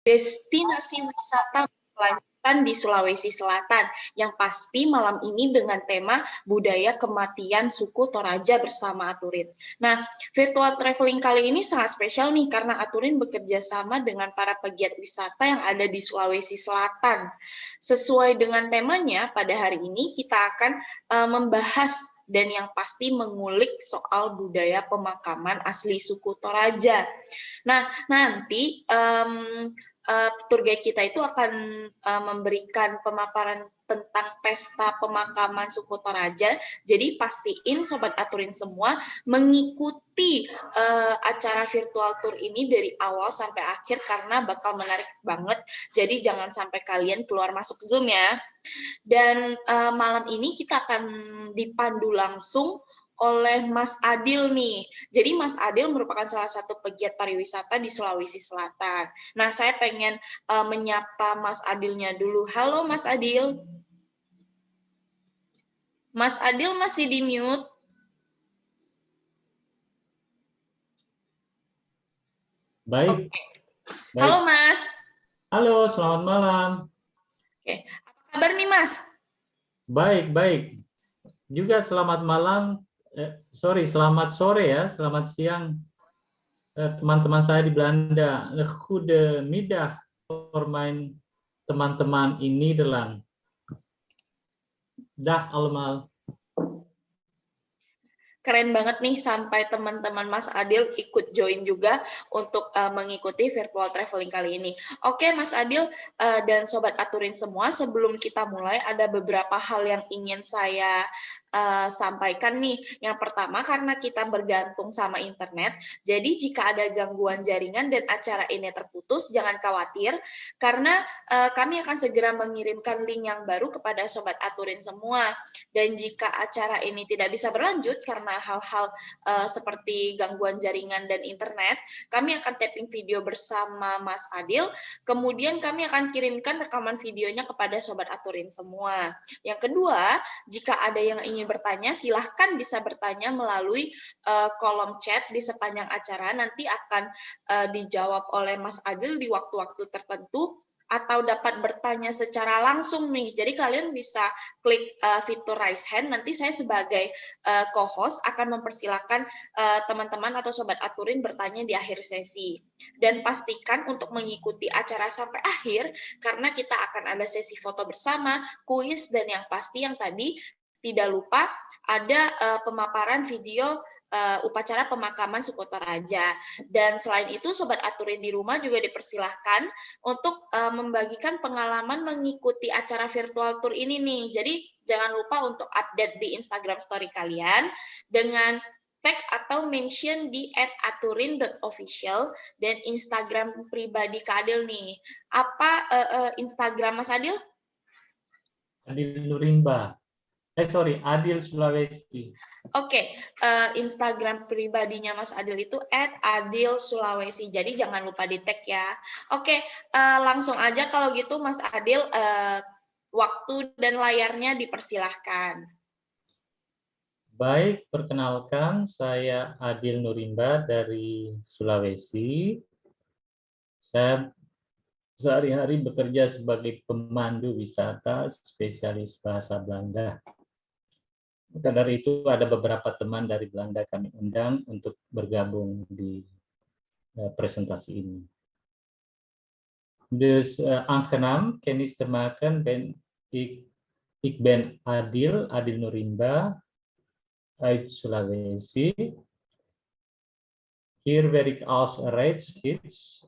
destinasi wisata berkelanjutan di Sulawesi Selatan, yang pasti malam ini dengan tema budaya kematian suku Toraja bersama Aturin. Nah, virtual traveling kali ini sangat spesial nih, karena Aturin bekerja sama dengan para pegiat wisata yang ada di Sulawesi Selatan. Sesuai dengan temanya, pada hari ini kita akan membahas dan yang pasti mengulik soal budaya pemakaman asli suku Toraja. Nah, nanti tour guide kita itu akan memberikan pemaparan tentang pesta pemakaman suku Toraja. Jadi pastiin Sobat Aturin semua mengikuti acara virtual tour ini dari awal sampai akhir, karena bakal menarik banget. Jadi jangan sampai kalian keluar masuk Zoom ya. Dan malam ini kita akan dipandu langsung oleh Mas Adil nih. Jadi Mas Adil merupakan salah satu pegiat pariwisata di Sulawesi Selatan. Nah, saya pengen menyapa Mas Adilnya dulu. Halo Mas Adil. Mas Adil masih di mute. Baik. Oke. Halo Mas. Halo, selamat malam. Oke. Apa kabar nih Mas? Baik, baik. Juga selamat malam. Selamat sore ya, selamat siang teman-teman saya di Belanda. Goedemiddag voor mijn teman-teman in Nederland. Dag allemaal. Keren banget nih sampai teman-teman Mas Adil ikut join juga untuk mengikuti virtual traveling kali ini. Oke Mas Adil dan Sobat Aturin semua, sebelum kita mulai ada beberapa hal yang ingin saya sampaikan nih. Yang pertama, karena kita bergantung sama internet, jadi jika ada gangguan jaringan dan acara ini terputus, jangan khawatir, karena kami akan segera mengirimkan link yang baru kepada Sobat Aturin semua. Dan jika acara ini tidak bisa berlanjut karena hal-hal seperti gangguan jaringan dan internet, kami akan tapping video bersama Mas Adil, kemudian kami akan kirimkan rekaman videonya kepada Sobat Aturin semua. Yang kedua, jika ada yang ingin bertanya, silahkan bisa bertanya melalui kolom chat di sepanjang acara, nanti akan dijawab oleh Mas Adil di waktu-waktu tertentu, atau dapat bertanya secara langsung nih. Jadi kalian bisa klik fitur raise hand, nanti saya sebagai co-host akan mempersilahkan teman-teman atau Sobat Aturin bertanya di akhir sesi. Dan pastikan untuk mengikuti acara sampai akhir, karena kita akan ada sesi foto bersama, kuis, dan yang pasti yang tadi tidak lupa ada pemaparan video upacara pemakaman suku Toraja. Dan selain itu, Sobat Aturin di rumah juga dipersilahkan untuk membagikan pengalaman mengikuti acara virtual tour ini nih. Jadi jangan lupa untuk update di Instagram story kalian dengan tag atau mention di @aturin.official dan Instagram pribadi Kak Adil nih. Apa Instagram Mas Adil? Adil Nurimba. Adil Sulawesi. Oke, Instagram pribadinya Mas Adil itu @adilsulawesi. Jadi jangan lupa di tag ya. Oke, langsung aja kalau gitu Mas Adil, waktu dan layarnya dipersilahkan. Baik, perkenalkan saya Adil Nurimba dari Sulawesi. Saya sehari-hari bekerja sebagai pemandu wisata spesialis bahasa Belanda. Maka dari itu ada beberapa teman dari Belanda kami undang untuk bergabung di presentasi ini. Dus aangenaam kennis te maken ik ben Adil Nurimba uit Sulawesi. Hier werk ik als reisgids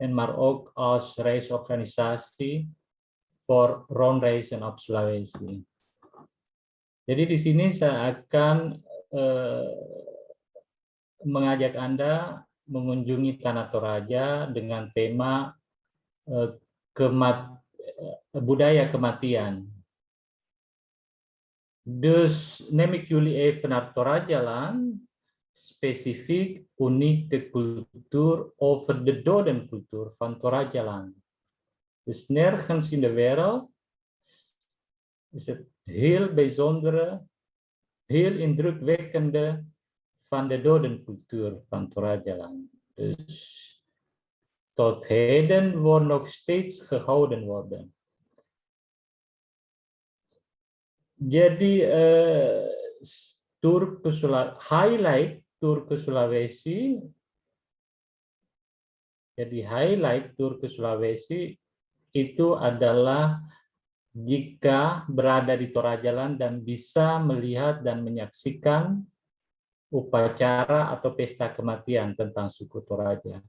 en maar ook als reisorganisatie voor rondreizen op Sulawesi. Jadi di sini saya akan mengajak Anda mengunjungi Tanah Toraja dengan tema budaya kematian. Dus neem ik jullie even naar Torajaland, specifiek uniek de cultuur over de dodencultuur van Torajaland. Dus nergens in de wereld is het heel bijzondere, heel indrukwekkende van de dodencultuur van Torajaland. Dus tot heden wordt nog steeds gehouden worden. Jadi highlight Tour ke Sulawesi, jadi highlight Tour ke Sulawesi itu adalah jika berada di Toraja dan bisa melihat dan menyaksikan upacara atau pesta kematian tentang suku Toraja.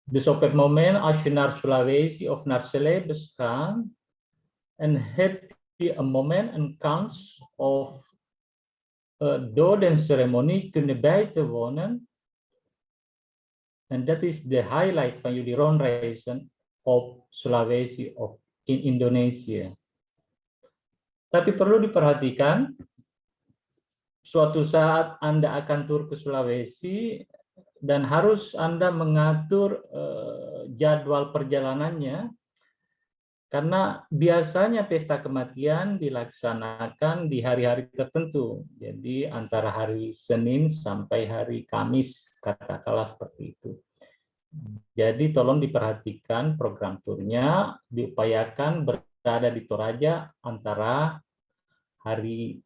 Dus op het moment als je naar Sulawesi of naar Celebes gaat en heb je een moment, een kans of dodenceremonie kunnen bij te wonen, en dat is de highlight van jullie rondreizen op Sulawesi of in Indonesië. Tapi perlu diperhatikan, suatu saat Anda akan tur ke Sulawesi dan harus Anda mengatur jadwal perjalanannya, karena biasanya pesta kematian dilaksanakan di hari-hari tertentu. Jadi antara hari Senin sampai hari Kamis, katakanlah seperti itu. Jadi tolong diperhatikan program turnya, diupayakan berada di Toraja antara hari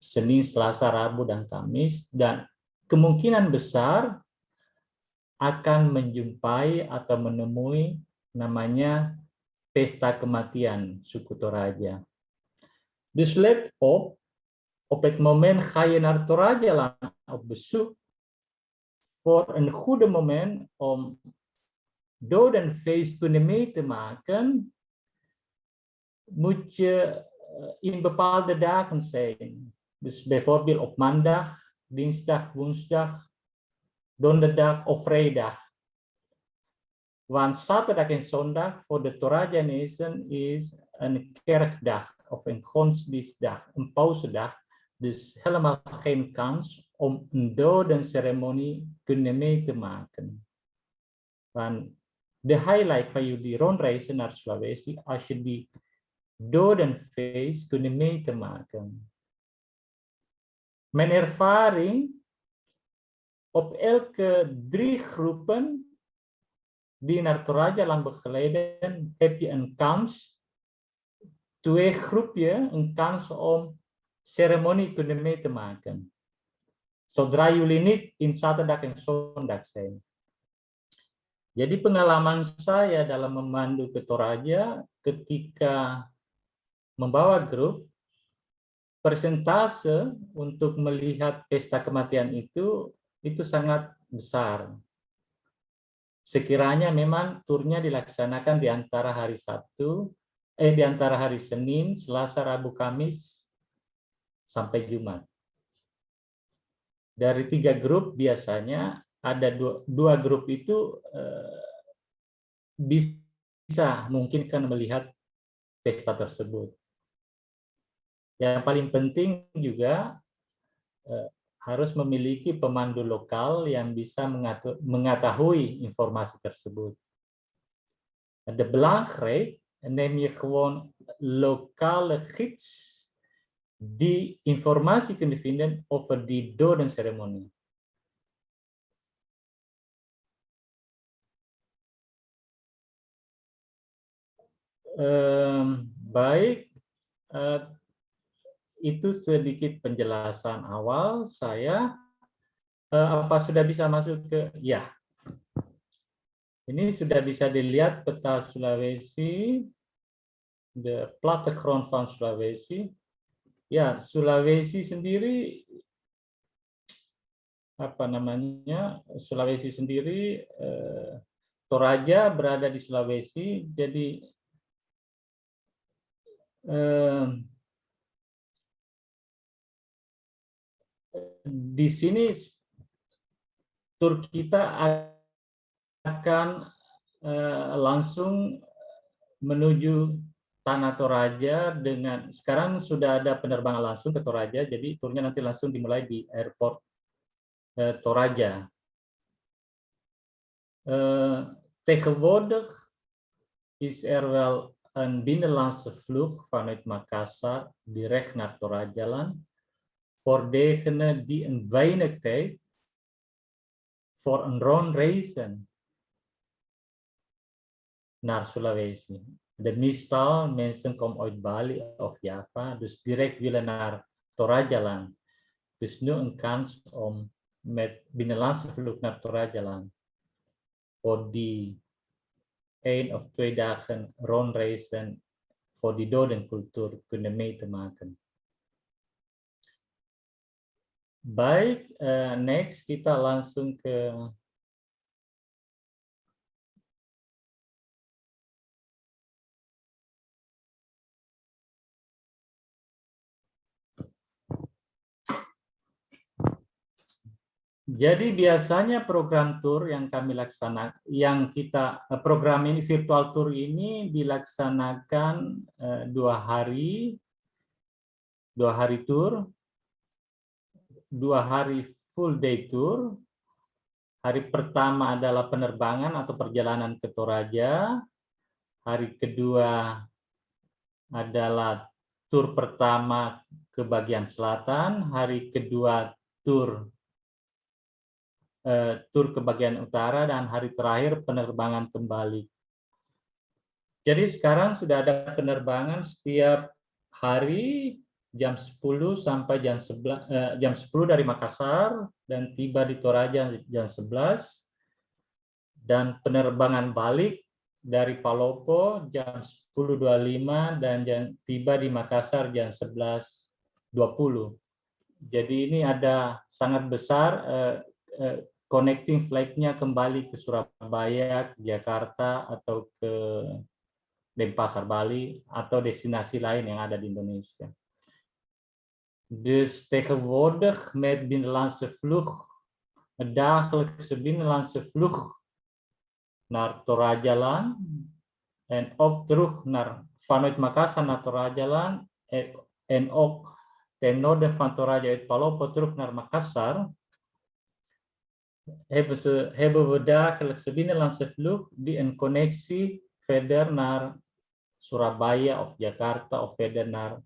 Senin, Selasa, Rabu, dan Kamis, dan kemungkinan besar akan menjumpai atau menemui namanya pesta kematian suku Toraja. Dus let op het moment ga je naar Toraja op bezoek, voor een goede moment om dodenfeest kunnen mee te maken, moet je in bepaalde dagen zijn. Dus bijvoorbeeld op maandag, dinsdag, woensdag, donderdag of vrijdag. Want zaterdag en zondag voor de Torajanesen is een kerkdag of een godsdienstdag, een pauzedag. Dus helemaal geen kans om een dodenceremonie kunnen mee te maken. Want de highlight van jullie rondreizen naar Sulawesi, als je die dodenfeest kunnen mee te maken. Mijn ervaring, op elke 3 groepen die naar Toraja begeleiden, heb je een kans, 2 groepje, een kans om ceremonie kunnen mee te maken. Zodra jullie niet in zaterdag en zondag zijn. Jadi pengalaman saya dalam memandu ke Toraja ketika membawa grup, persentase untuk melihat pesta kematian itu sangat besar. Sekiranya memang turnya dilaksanakan di antara hari di antara hari Senin, Selasa, Rabu, Kamis sampai Jumat. Dari 3 grup biasanya ada 2 grup itu bisa mungkin kan melihat pesta tersebut. Yang paling penting juga harus memiliki pemandu lokal yang bisa mengetahui informasi tersebut. De belangrijk, neem je gewoon lokale gids die informatie kunnen vinden over die dodenceremonie. Baik, itu sedikit penjelasan awal saya. Apa sudah bisa masuk ke? Ya. Ini sudah bisa dilihat peta Sulawesi, de plattegrond van Sulawesi. Ya, Sulawesi sendiri, Sulawesi sendiri, Toraja berada di Sulawesi, jadi di sini tur kita akan langsung menuju Tanah Toraja dengan sekarang sudah ada penerbangan langsung ke Toraja, jadi turnya nanti langsung dimulai di airport Toraja. Tegenwoordig is wel een binnenlandse vloeg vanuit Makassar direct naar Torajaland. Voor degenen die een weinig tijd voor een rondreizen naar Sulawesi. De meestal mensen komen uit Bali of Java, dus direct willen naar Torajaland. Dus nu een kans om met binnenlandse vlucht naar Torajaland voor die 1 of 2 dagen rondreizen voor die dodencultuur kunnen mee te maken. Baik, next kita langsung ke jadi biasanya program tour yang kami laksanakan, program ini virtual tour ini dilaksanakan 2 hari tour, 2 hari full day tour. Hari pertama adalah penerbangan atau perjalanan ke Toraja. Hari kedua adalah tur pertama ke bagian selatan. Hari kedua tur ke bagian utara, dan hari terakhir penerbangan kembali. Jadi sekarang sudah ada penerbangan setiap hari jam 10 sampai jam 10 dari Makassar dan tiba di Toraja jam 11, dan penerbangan balik dari Palopo jam 10.25 dan tiba di Makassar jam 11.20. Jadi ini ada sangat besar connecting flight-nya kembali ke Surabaya, ke Jakarta, atau ke Denpasar, Bali, atau destinasi lain yang ada di Indonesia. Dus tegenwoordig met binnenlandse vlucht, een dagelijkse binnenlandse vlucht naar Torajaland en ook terug vanuit Makassar naar Torajaland en ook ten noorden van Toraja uit Palopo terug naar Makassar, hebben we dagelijkse binnenlandse vlucht die een connectie verder naar Surabaya of Jakarta of verder naar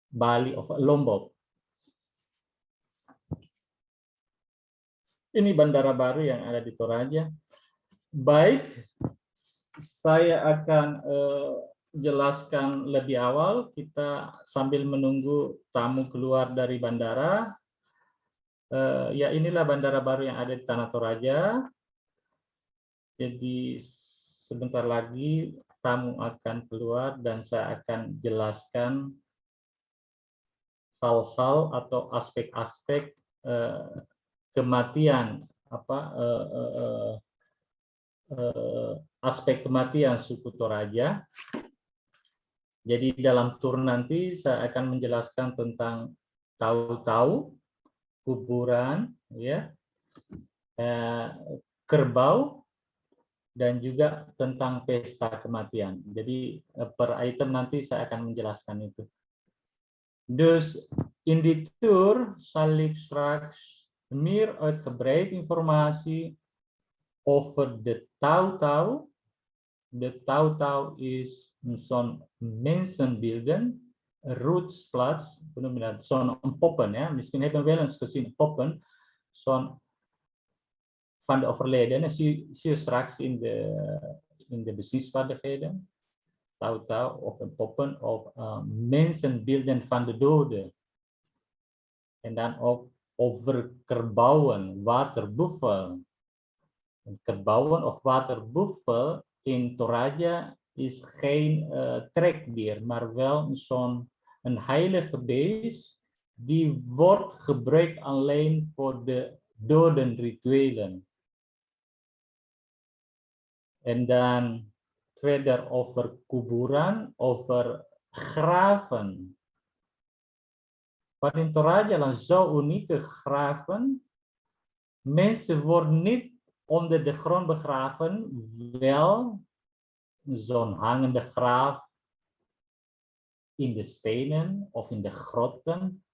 Bali of Lombok. Ini bandara baru yang ada di Toraja. Baik, saya akan jelaskan lebih awal. Kita sambil menunggu tamu keluar dari bandara. Ya, inilah bandara baru yang ada di Tanah Toraja. Jadi sebentar lagi tamu akan keluar dan saya akan jelaskan hal-hal atau aspek-aspek kematian, aspek kematian suku Toraja. Jadi dalam tur nanti saya akan menjelaskan tentang tahu-tahu, kuburan, ya, kerbau, dan juga tentang pesta kematian. Jadi per item nanti saya akan menjelaskan itu. Dus in die tour zal ik straks meer uitgebreid informatie over de touw-touw. De touw-touw is zo'n mensenbeelden, roetsplaats, hoe noem je dat? Zo'n poppen, ja? Misschien hebben we wel eens gezien poppen, zo'n van de overledene, zie je straks in de beziensvaardigheden. Touw-touw of een poppen of mensenbeelden van de doden. En dan ook over kerbauwen, waterbuffel. Kerbauwen of waterbuffel in Toraja is geen trekdier, maar wel een heilige beest die wordt gebruikt alleen voor de dodenrituelen. En dan verder over kuburan, over graven. Wat in Toraja zo unieke graven. Mensen worden niet onder de grond begraven, wel zo'n hangende graaf in de stenen of in de grotten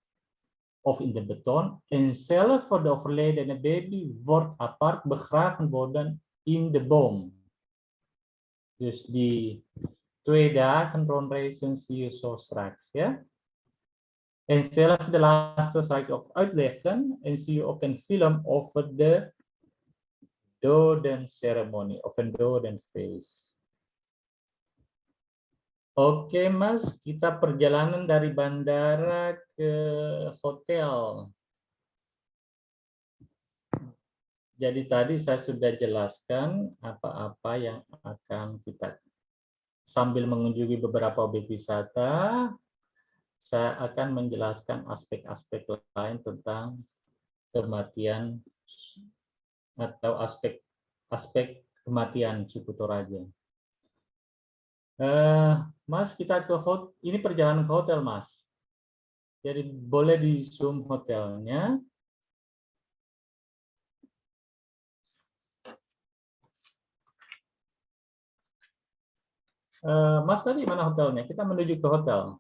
of in de beton. En zelf voor de overledene baby wordt apart begraven worden in de boom. Dus die 2 dagen rondreizen zie je zo straks. Ja? En zelf de laatste zal ik ook uitleggen. En zie je ook een film over de dodenceremony of a doden feest. Oke, Mas, kita perjalanan dari bandara ke hotel. Jadi tadi saya sudah jelaskan apa-apa yang akan kita, sambil mengunjungi beberapa objek wisata, saya akan menjelaskan aspek-aspek lain tentang kematian atau aspek kematian suku Toraja. Mas, kita ke hotel. Ini perjalanan ke hotel, Mas. Jadi boleh di zoom hotelnya. Mas, tadi mana hotelnya? Kita menuju ke hotel.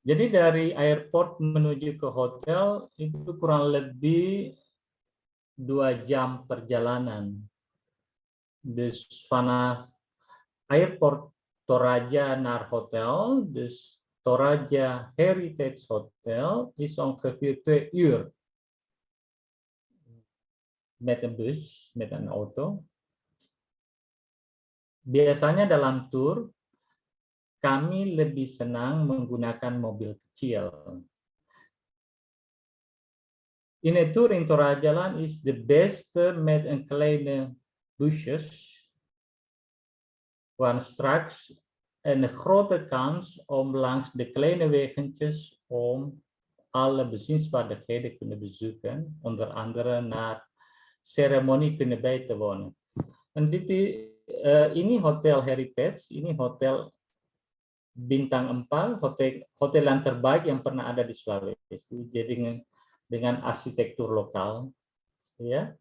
Jadi dari airport menuju ke hotel itu kurang lebih 2 jam perjalanan. Dus vanaf airport Toraja naar hotel, dus Toraja Heritage Hotel, is ongeveer 2 uur. Met een bus, met een auto. Biasanya dalam tour, kami lebih senang menggunakan mobil kecil. In een tour in Torajaland is de beste met een kleine busjes. Want straks een grote kans om langs de kleine wegentjes om alle bezienswaardigheden kunnen bezoeken, onder andere naar ceremonie kunnen bij te wonen. En ini hotel heritage, ini hotel bintang 4, hotel yang terbaik yang pernah ada di Sulawesi. Jadi dengan arsitektur lokal, ya.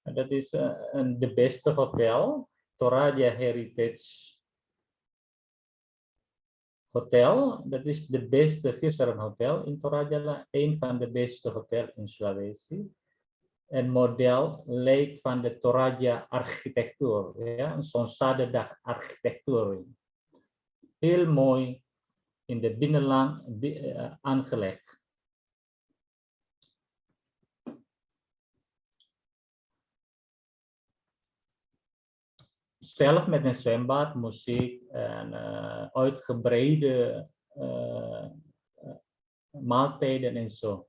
That is the best hotel, Toraja Heritage Hotel. Dat is de beste 4-sterren hotel in Toraja, een van de beste hotels in Sulawesi. Een model leek van de Toraja architectuur, ja, zo'n zadendag architectuur. Heel mooi in de binnenland aangelegd. Zelf met een zwembad, muziek en uitgebreide maaltijden en zo.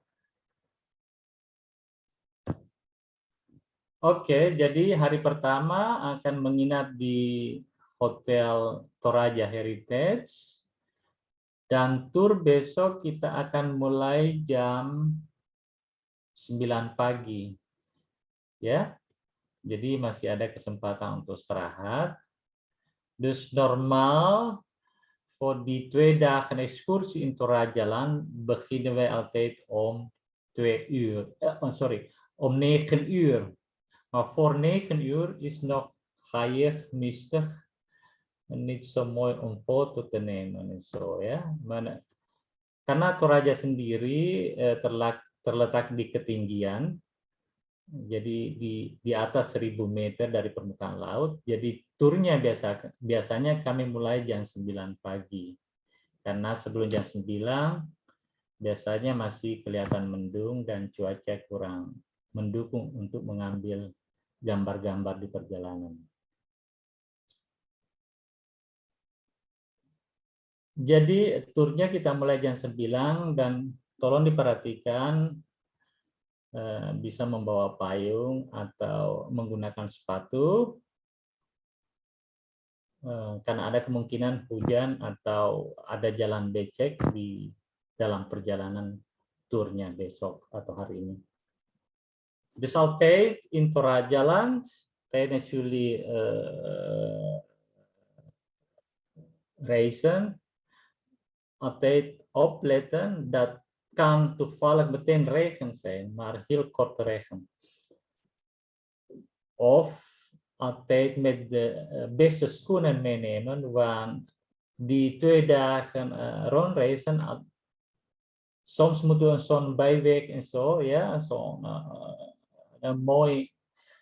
Oke, jadi hari pertama akan menginap di Hotel Toraja Heritage. Dan tur besok kita akan mulai jam 9 pagi. Ya. Jadi masih ada kesempatan untuk istirahat. Dus normaal voor die 2 dagen excursie in Torajaland beginnen wij altijd om 2 uur. Om 9 uur. Maar voor 9 uur is nog gaaiig, mistig en niet zo mooi om foto te nemen en zo ya. Karena Toraja sendiri terletak di ketinggian. Jadi di atas 1000 meter dari permukaan laut. Jadi turnya biasanya kami mulai jam 9 pagi. Karena sebelum jam 9 biasanya masih kelihatan mendung dan cuaca kurang mendukung untuk mengambil gambar-gambar di perjalanan. Jadi turnya kita mulai jam 9 dan tolong diperhatikan bisa membawa payung atau menggunakan sepatu karena ada kemungkinan hujan atau ada jalan becek di dalam perjalanan turnya besok atau hari ini. Dus altijd in Torajaland tijdens jullie reizen altijd opletten dat kan toevallig meteen regen zijn, maar heel kort regen. Of altijd met de beste schoenen meenemen, want die 2 dagen rondreizen, soms moeten we zo'n bijweg en zo, ja, zo'n mooi,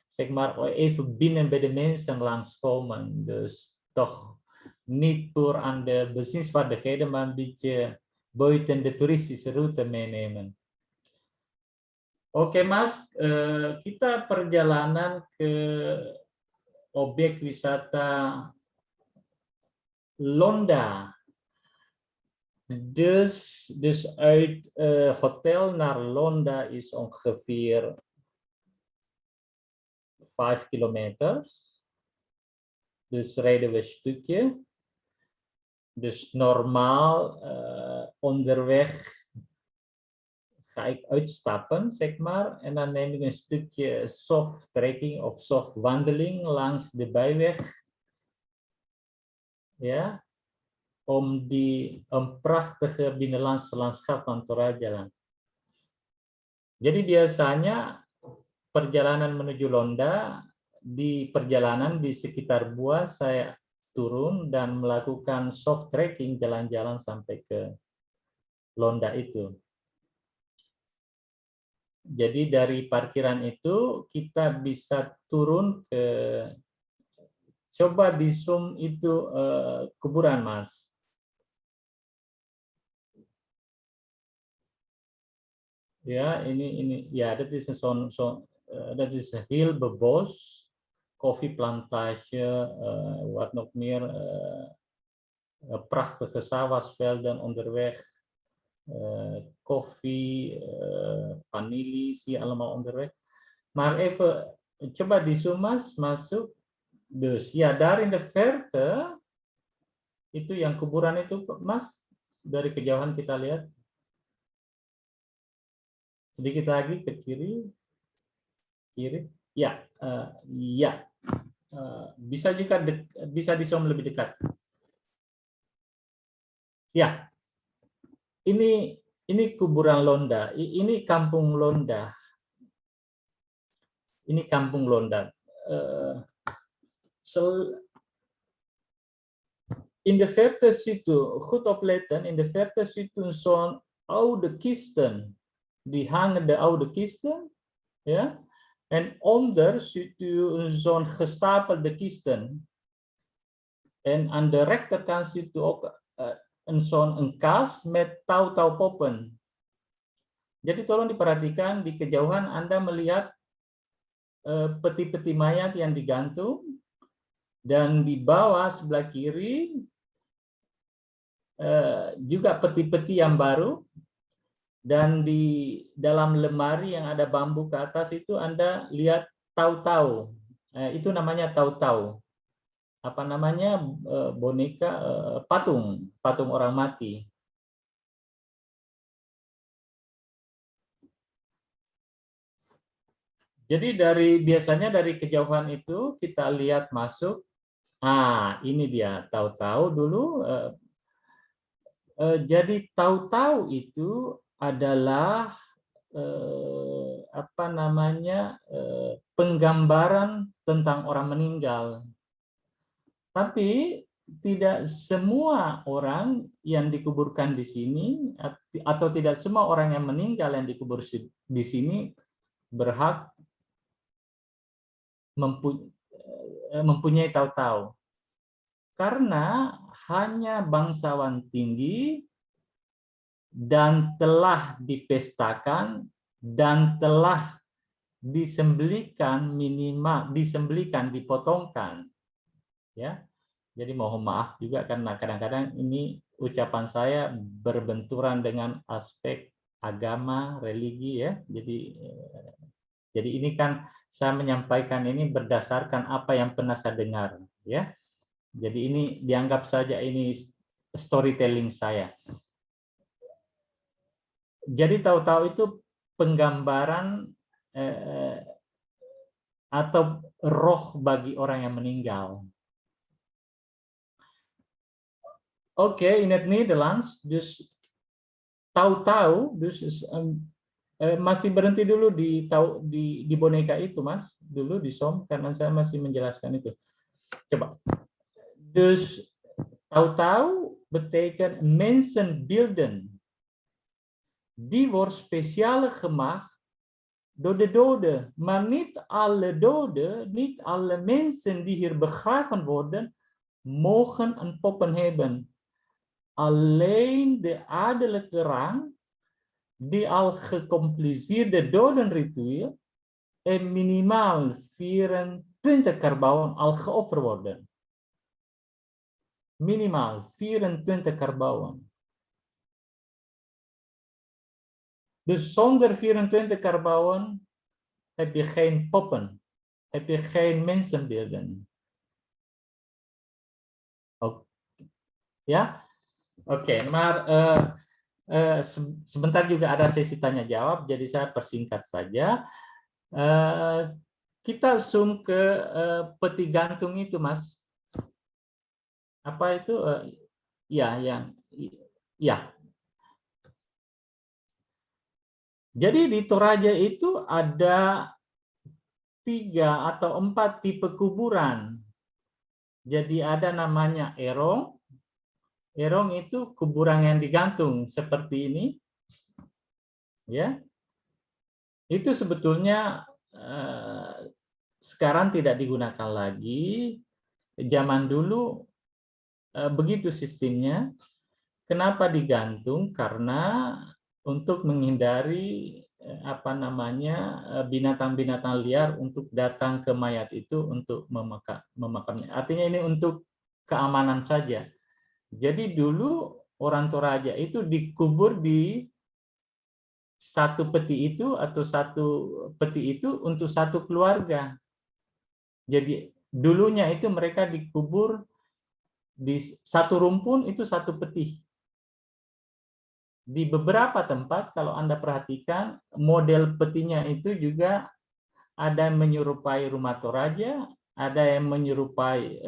zeg maar, even binnen bij de mensen langskomen. Dus toch niet puur aan de bezienswaardigheden, maar een beetje buiten de toeristische route meenemen. Oke Mas, kita perjalanan ke objek wisata Londa. Dus uit hotel naar Londa is ongeveer 5 kilometer. Dus rijden we een stukje. Dus normaal onderweg ga ik uitstappen, zeg maar. En dan neem ik een stukje soft trekking of soft wandeling langs de bijweg. Ja, om een prachtige binnenlandse landschap van Toraja. Jadi biasanya perjalanan menuju Londa, di perjalanan di sekitar Buah saya turun dan melakukan soft trekking jalan-jalan sampai ke Londa itu. Jadi dari parkiran itu kita bisa turun ke, coba di zoom itu kuburan Mas. Ja, ja, dat is dat is heel bebos, koffieplantage, wat nog meer, prachtige sawasvelden onderweg, koffie, vanilli zie je allemaal onderweg. Maar even, coba di zoom Mas, masuk. Dus ja, daar in de verte, itu yang kuburan itu Mas, dari kejauhan kita lihat. Sedikit lagi ke kiri, ya, ya, bisa juga bisa di zoom lebih dekat. Ya, ini kuburan Londa, ini kampung Londa, ini kampung Londa. In de verte ziet u, goed opletten, in de verte ziet u zo'n oude kisten. Die hangende oude kisten, ja, en onder ziet u zo'n gestapelde kisten. En aan de rechterkant ziet u ook een kas met touw-touwpoppen. Jadi tolong diperhatikan, di kejauhan Anda melihat peti-peti mayat yang digantung, dan di bawah sebelah kiri juga peti-peti yang baru. Dan di dalam lemari yang ada bambu ke atas itu Anda lihat tahu-tahu. Itu namanya tahu-tahu. Apa namanya, boneka, patung orang mati. Jadi biasanya dari kejauhan itu kita lihat masuk. Ini dia tahu-tahu dulu. Jadi tahu-tahu itu adalah apa namanya, penggambaran tentang orang meninggal. Tapi tidak semua orang yang dikuburkan di sini atau tidak semua orang yang meninggal yang dikubur di sini berhak mempunyai tahu-tahu. Karena hanya bangsawan tinggi dan telah dipestakan dan telah disembelihkan, minimal disembelihkan, dipotongkan, ya. Jadi mohon maaf juga karena kadang-kadang ini ucapan saya berbenturan dengan aspek agama, religi, ya. Jadi ini kan saya menyampaikan ini berdasarkan apa yang pernah saya dengar, ya. Jadi ini dianggap saja ini storytelling saya. Jadi tahu-tahu itu penggambaran atau roh bagi orang yang meninggal. Oke, in het Nederlands, dus tahu-tahu, dus masih berhenti dulu di boneka itu, Mas, dulu di som, karena saya masih menjelaskan itu. Coba. Dus tahu-tahu betekent mensenbeelden. Die wordt speciaal gemaakt door de doden. Maar niet alle doden, niet alle mensen die hier begraven worden, mogen een poppen hebben. Alleen de adellijke rang die al gecompliceerde dodenritueel minimaal 24 kerbauwen al geofferd worden. Minimaal 24 kerbauwen. Dus zonder 24 kerbauwen heb je geen poppen, heb je geen mensenbeelden. Ya, oke, maar sebentar juga ada sesi tanya jawab, jadi saya persingkat saja. Kita zoom ke peti gantung itu, Mas. Apa itu? Ya, yang ya. Jadi di Toraja itu ada 3 atau 4 tipe kuburan. Jadi ada namanya erong. Erong itu kuburan yang digantung seperti ini. Ya. Itu sebetulnya sekarang tidak digunakan lagi. Zaman dulu begitu sistemnya. Kenapa digantung? Karena untuk menghindari binatang-binatang liar untuk datang ke mayat itu untuk memakamnya. Artinya ini untuk keamanan saja. Jadi dulu orang Toraja itu dikubur di satu peti itu atau satu peti itu untuk satu keluarga. Jadi dulunya itu mereka dikubur di satu rumpun itu satu peti. Di beberapa tempat kalau Anda perhatikan model petinya itu juga ada yang menyerupai rumah Toraja, ada yang menyerupai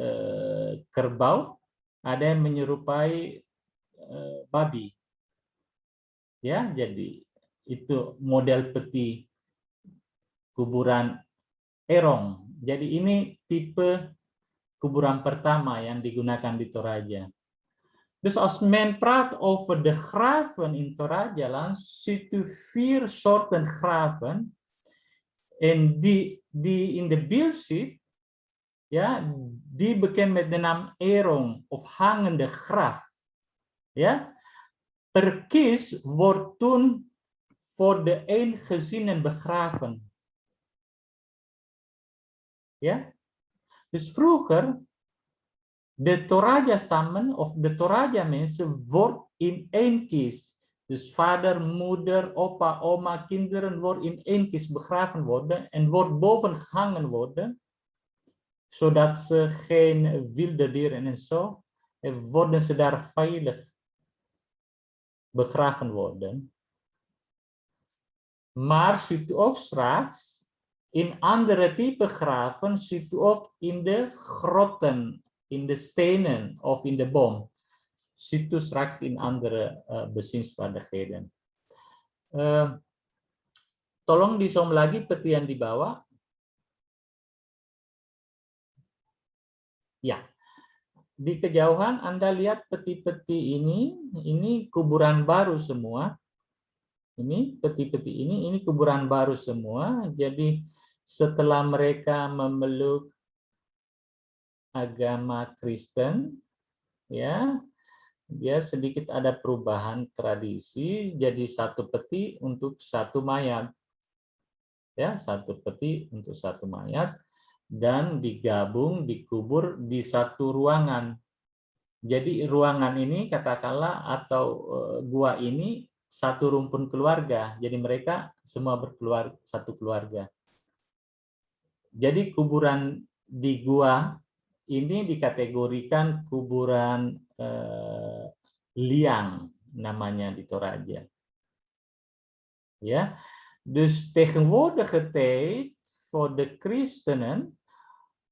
kerbau, ada yang menyerupai babi. Ya, jadi itu model peti kuburan erong. Jadi ini tipe kuburan pertama yang digunakan di Toraja. Dus als men praat over de graven in Torajaland, ziet u 4 soorten graven. En die in de beeld ziet, ja, die bekend met de naam erong of hangende graf. Ja? Per kist wordt toen voor de één gezinnen begraven. Ja? Dus vroeger, de Toraja-stammen of de Toraja-mensen wordt in één kist. Dus vader, moeder, opa, oma, kinderen wordt in één kist begraven worden en wordt boven gehangen worden, zodat ze geen wilde dieren en zo, worden ze daar veilig begraven worden. Maar ziet u ook straks, in andere type graven, ziet u ook in de grotten, in de stenen of in de boom. Ziet u straks in andere bezienswaardigheden. Tolong di zoom lagi peti yang di bawah. Ya, di kejauhan Anda lihat peti-peti ini kuburan baru semua. Ini peti-peti ini kuburan baru semua. Jadi setelah mereka memeluk agama Kristen, ya, dia sedikit ada perubahan tradisi, jadi satu peti untuk satu mayat. Ya, satu peti untuk satu mayat dan digabung, dikubur di satu ruangan. Jadi ruangan ini katakanlah atau gua ini satu rumpun keluarga. Jadi mereka semua satu keluarga. Jadi kuburan di gua ini dikategorikan kuburan liang namanya di Toraja. Ja, dus tegenwoordige tijd voor de christenen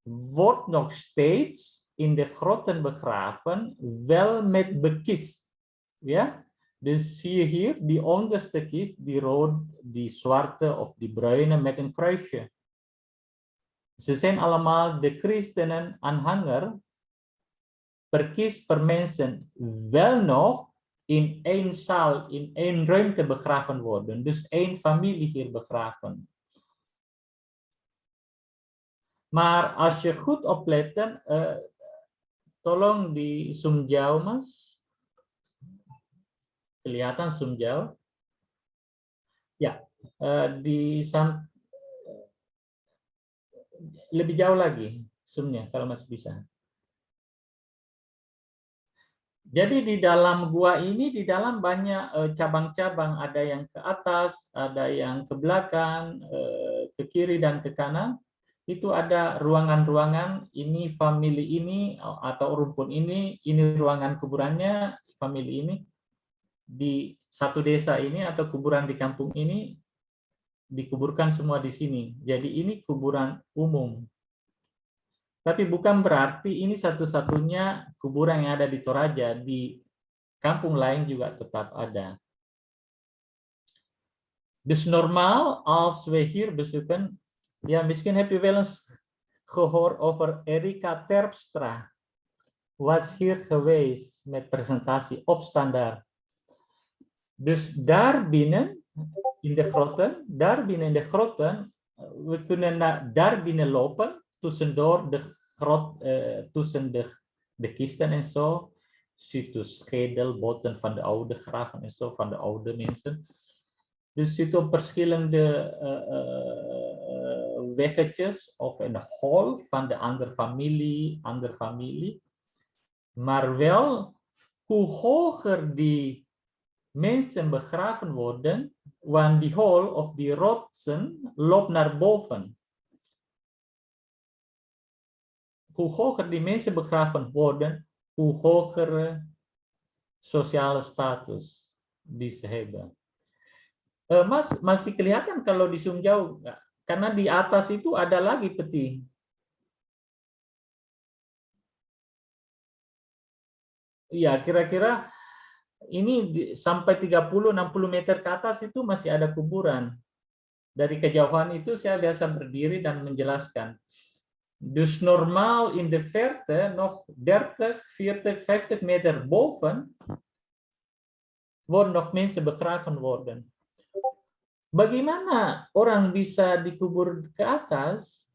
wordt nog steeds in de grotten begraven, wel met bekist. Ja, dus zie je hier die onderste kist, die rood, die zwarte of die bruine met een kruisje. Ze zijn allemaal de christenen aanhanger. Per kist per mensen wel nog in één zaal, in één ruimte begraven worden. Dus één familie hier begraven. Maar als je goed oplet, tolong di zoom jauh, Mas. Kelihatan zoom jauh. Ya, lebih jauh lagi zoomnya kalau masih bisa. Jadi di dalam gua ini di dalam banyak cabang-cabang, ada yang ke atas, ada yang ke belakang, ke kiri dan ke kanan. Itu ada ruangan-ruangan, ini family ini atau rumpun ini ruangan kuburannya family ini. Di satu desa ini atau kuburan di kampung ini dikuburkan semua di sini. Jadi ini kuburan umum. Tapi bukan berarti ini satu-satunya kuburan yang ada di Toraja. Di kampung lain juga tetap ada. Dus normaal als we hier bezoeken, ja, misschien heb je wel eens gehoord over Erika Terpstra. Was hier geweest met presentatie op standaard. Dus daar binnen in de grotten, we kunnen daar binnen lopen, tussendoor de grot, tussen de kisten en zo. Ziet de schedelbotten van de oude graven en zo, van de oude mensen. Dus ziet op verschillende weggetjes of een hol van de andere familie. Maar wel, hoe hoger die mensen begraven worden, want die hol of die rotsen loopt naar boven. Hoe hoger die mensen begraven worden, hoe hoger sociale status die ze hebben. Mas, masih kelihatan kalau di zoom jauh? Karena di atas itu ada lagi peti. Ya, kira-kira ini sampai 30-60 meter ke atas itu masih ada kuburan. Dari kejauhan itu saya biasa berdiri dan menjelaskan. Dus normaal in de verte nog 30, 40, 50 meter boven worden nog mensen begraven worden. Bagaimana orang bisa dikubur ke atas?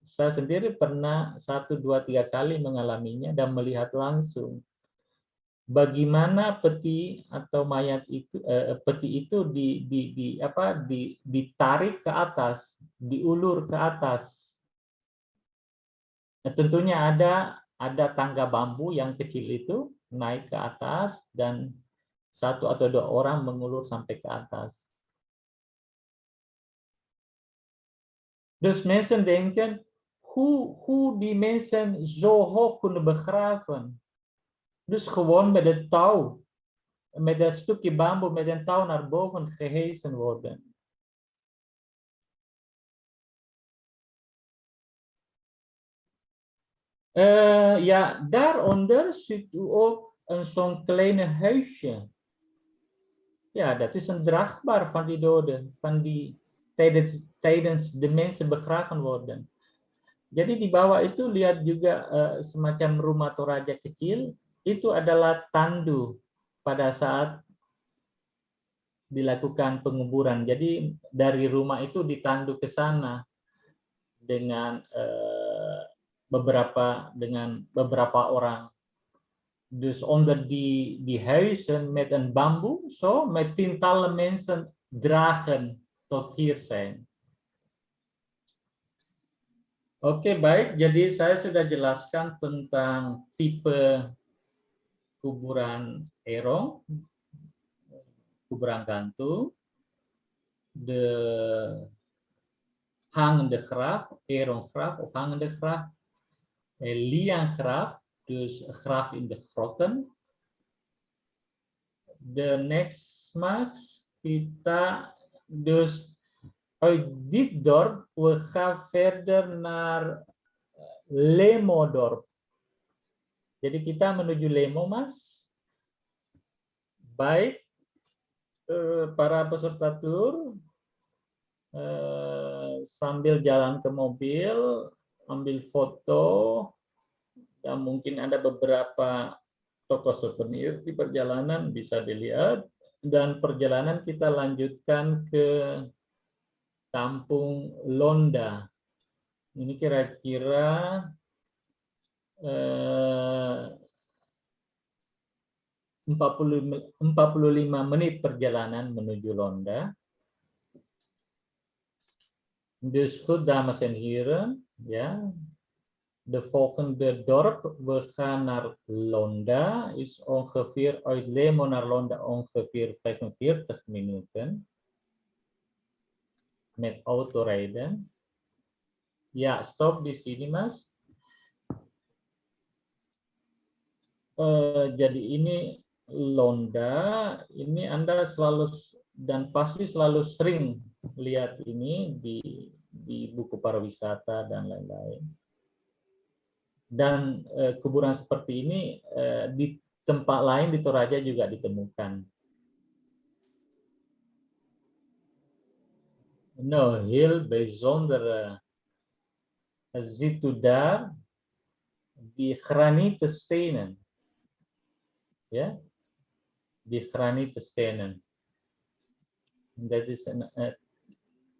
Saya sendiri pernah 1, 2, 3 kali mengalaminya dan melihat langsung bagaimana peti atau mayat itu, peti itu ditarik ke atas, diulur ke atas. Tentunya ada tangga bambu yang kecil itu naik ke atas dan 1 atau 2 orang mengulur sampai ke atas. Dus mensen denken, hoe die mensen zo hoog kunnen begraven. Dus gewoon met het touw, met dat stukje bamboe, met een touw naar boven gehesen worden. Ja, daaronder ziet u ook zo'n kleine huisje. Ja, dat is een draagbaar van die doden, van die tijdens de mensen begraven worden. Jadi di bawah itu lihat juga semacam rumah Toraja kecil, itu adalah tandu pada saat dilakukan penguburan. Jadi dari rumah itu ditandu ke sana dengan beberapa orang. Dus onder die huizen met een bamboe, zo met tientallen mensen dragen tot hier zijn. Oke, baik. Jadi saya sudah jelaskan tentang tipe kuburan erong, kuburan gantung, de hangende graf, eronggraf of hangende graf, lianggraf, dus graf in de grotten. De next max kita dus uit dit dorp, we gaan verder naar Lemodorp. Jadi kita menuju Lemo, Mas. Baik, para peserta tur, sambil jalan ke mobil, ambil foto, dan mungkin ada beberapa toko souvenir di perjalanan bisa dilihat, dan perjalanan kita lanjutkan ke Kampung Londa. Ini kira-kira 45 menit perjalanan menuju Londa. Dus goed, dames en heren. Ja. De volgende dorp, we gaan naar Londa, is ongeveer uit Lemo naar Londa ongeveer 45 minuten. Met autorijden. Ja, stop di sini, Mas. Jadi ini Londa, ini Anda selalu dan pasti selalu sering lihat ini di buku pariwisata dan lain-lain. Dan kuburan seperti ini di tempat lain di Toraja juga ditemukan. No, heel bijzondere ziet u daar die granieten stenen. Ja, die granieten stenen. Dat is een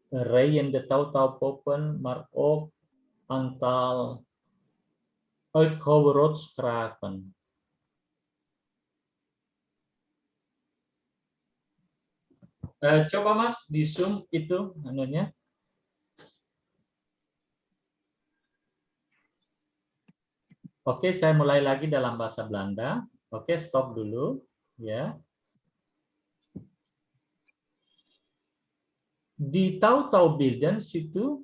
rijende touwtouwpoppen, maar ook aantal uitgehouwen rotsgraven. Coba Mas di zoom itu anunya. Oke, saya mulai lagi dalam bahasa Belanda. Oke, stop dulu ya. Di touwtouwbeelden situ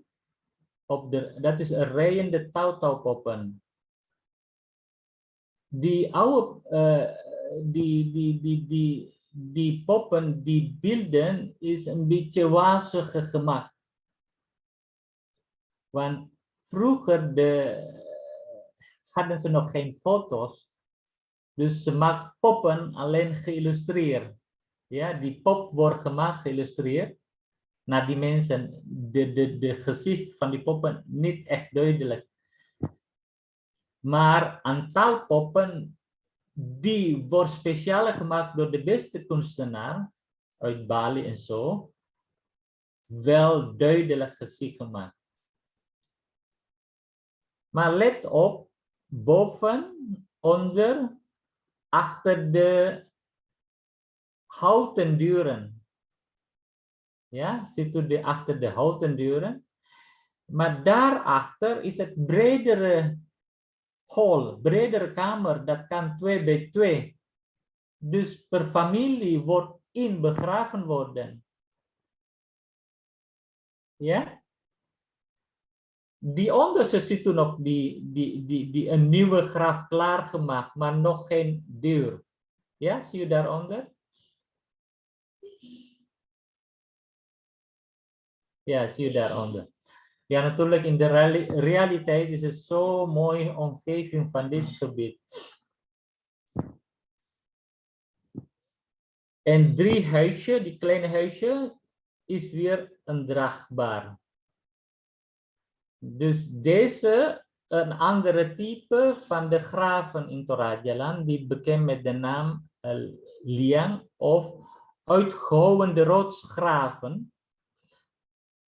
op de, dat is een rijende touwtouwpoppen. Die oude die poppen, die beelden is een beetje wazige gemaakt. Want vroeger hadden ze nog geen foto's. Dus ze maakt poppen alleen geïllustreerd. Ja, die pop wordt gemaakt, geïllustreerd. Nou, die mensen, de gezicht van die poppen niet echt duidelijk. Maar aantal poppen die wordt speciaal gemaakt door de beste kunstenaar uit Bali en zo, wel duidelijk gezicht gemaakt. Maar let op, boven, onder, achter de houten deuren. Ja, ziet u achter de houten deuren. Maar daarachter is het bredere hall, bredere kamer, dat kan 2 bij 2. Dus per familie wordt in begraven worden. Ja? Die onderste ziet u nog die een nieuwe graf klaargemaakt, maar nog geen deur. Ja, zie je daaronder? Ja, zie je daaronder. Ja, natuurlijk in de realiteit is het zo mooi omgeving van dit gebied. En 3 huisje, die kleine huisje, is weer een draagbaar. Dus deze, een andere type van de graven in Torajaland, die bekend met de naam liang of uitgehouwende rotsgraven.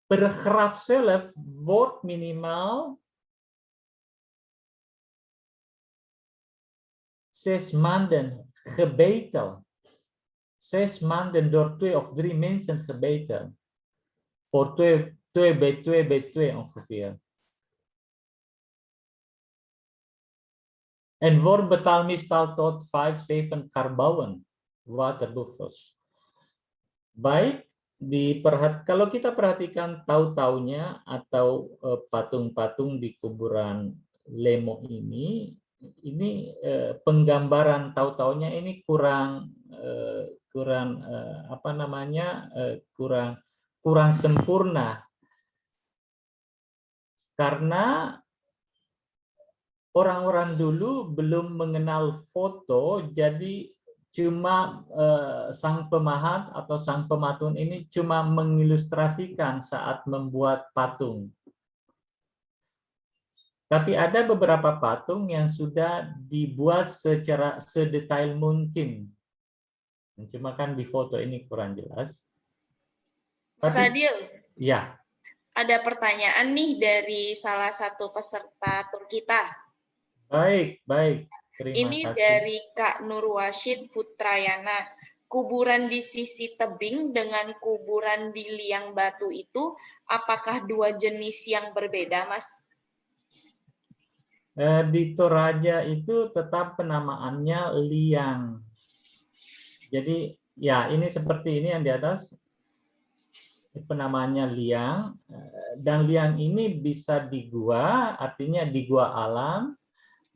Per graf zelf wordt minimaal 6 maanden gebeten. 6 maanden door 2 of 3 mensen gebeten. Voor 2 bij 2 bij 2 ongeveer. En wordt betaald meestal tot 5, 7 karbouwen waterbuffers. Baik, kalau kita perhatikan tahu-taunya atau patung-patung di kuburan Lemo ini penggambaran tahu-taunya ini kurang apa namanya kurang sempurna karena orang-orang dulu belum mengenal foto, jadi cuma sang pemahat atau sang pematun ini cuma mengilustrasikan saat membuat patung. Tapi ada beberapa patung yang sudah dibuat secara sedetail mungkin. Cuma kan di foto ini kurang jelas. Mas Adil, ya. Ada pertanyaan nih dari salah satu peserta tur kita. Baik. Terima Ini kasih. dari Kak Nur Wasyid Putrayana. kuburan di sisi tebing dengan kuburan di liang batu itu apakah dua jenis yang berbeda, Mas? Di Toraja itu tetap penamaannya liang. Jadi ya ini seperti ini yang di atas penamaannya liang, dan liang ini bisa di gua, artinya di gua alam,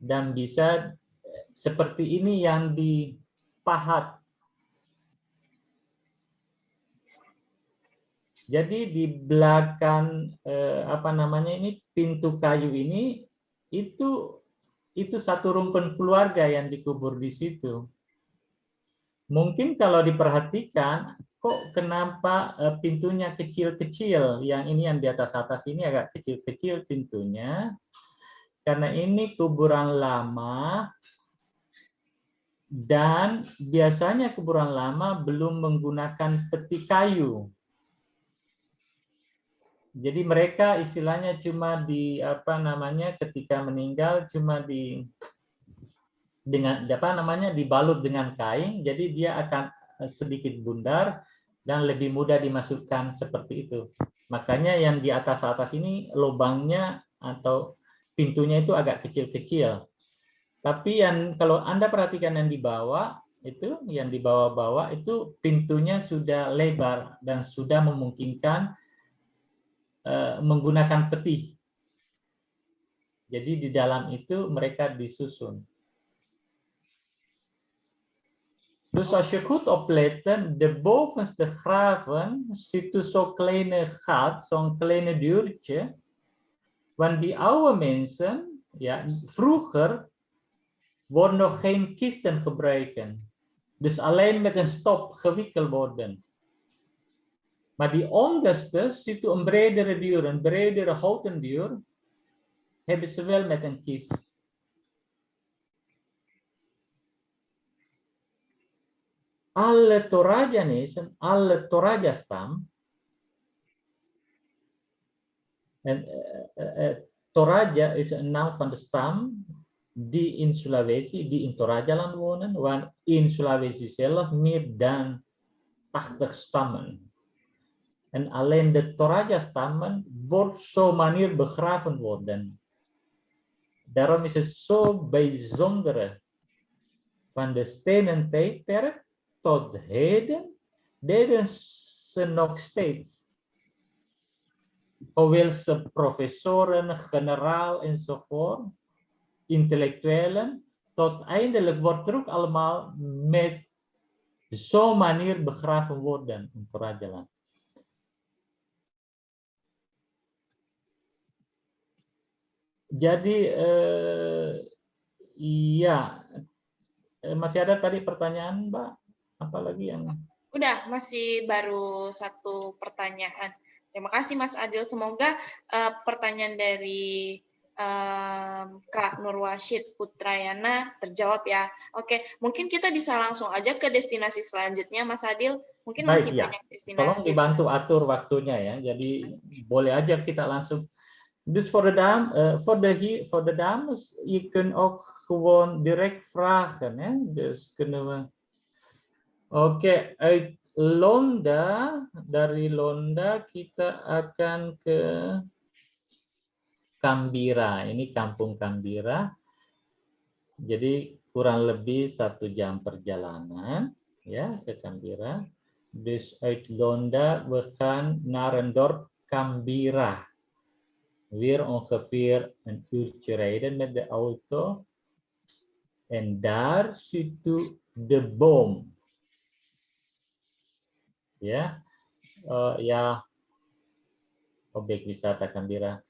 dan bisa seperti ini yang di pahat. Jadi di belakang apa namanya ini pintu kayu ini itu satu rumpun keluarga yang dikubur di situ. Mungkin kalau diperhatikan, kok kenapa pintunya kecil-kecil? Yang ini yang di atas ini agak kecil-kecil pintunya. Karena ini kuburan lama, dan biasanya kuburan lama belum menggunakan peti kayu. Jadi mereka istilahnya cuma di apa namanya ketika meninggal cuma dengan apa namanya dibalut dengan kain, jadi dia akan sedikit bundar dan lebih mudah dimasukkan seperti itu. Makanya yang di atas ini lubangnya atau pintunya itu agak kecil-kecil. Tapi yang kalau Anda perhatikan yang di bawah itu, yang di bawah-bawah itu pintunya sudah lebar dan sudah memungkinkan menggunakan peti. Jadi di dalam itu mereka disusun. Dus als je goed opletten, de bovenste graven ziet u zo'n kleine gat, zo'n kleine deurtje. Want die oude mensen, ja, vroeger worden nog geen kisten gebruiken. Dus alleen met een stop gewikkeld worden. Maar die onderste ziet u een bredere deur, een bredere houten deur, hebben ze wel met een kist. Alle Torajanesen, alle Toraja-stam, en Toraja is een naam van de stam die in Sulawesi, die in Torajaland wonen, want in Sulawesi zelf meer dan 80 stammen. En alleen de Toraja-stammen wordt zo manier begraven worden. Daarom is het zo bijzonder van de stenen tijdperk tot heden deden ze nog steeds. Hoewel ze professoren, generaal enzovoort, intellectuelen, tot eindelijk wordt er ook allemaal met zo'n manier begraven worden in Torajaland. Jadi iya, masih ada tadi pertanyaan, Mbak? Apalagi yang udah, masih baru satu pertanyaan. Terima kasih Mas Adil. Semoga pertanyaan dari Kak Nurwasyid Putrayana terjawab ya. Oke, mungkin kita bisa langsung aja ke destinasi selanjutnya, Mas Adil. Mungkin masih baik, ya. banyak destinasi. Tolong dibantu atur waktunya ya. Jadi boleh aja kita langsung. Dus voor de dames, je kunt ook gewoon direct vragen. Hè? Dus kunnen we. Oke, uit Londa, dari Londa kita akan ke Kambira. Ini Kampung Kambira. Jadi kurang lebih 1 jam perjalanan ya ke Kambira. Dus uit Londa we gaan naar een dorp Kambira. Weer ongeveer een uurtje rijden met de auto. En daar ziet u de boom. Ya, ya, objek wisata Kambira.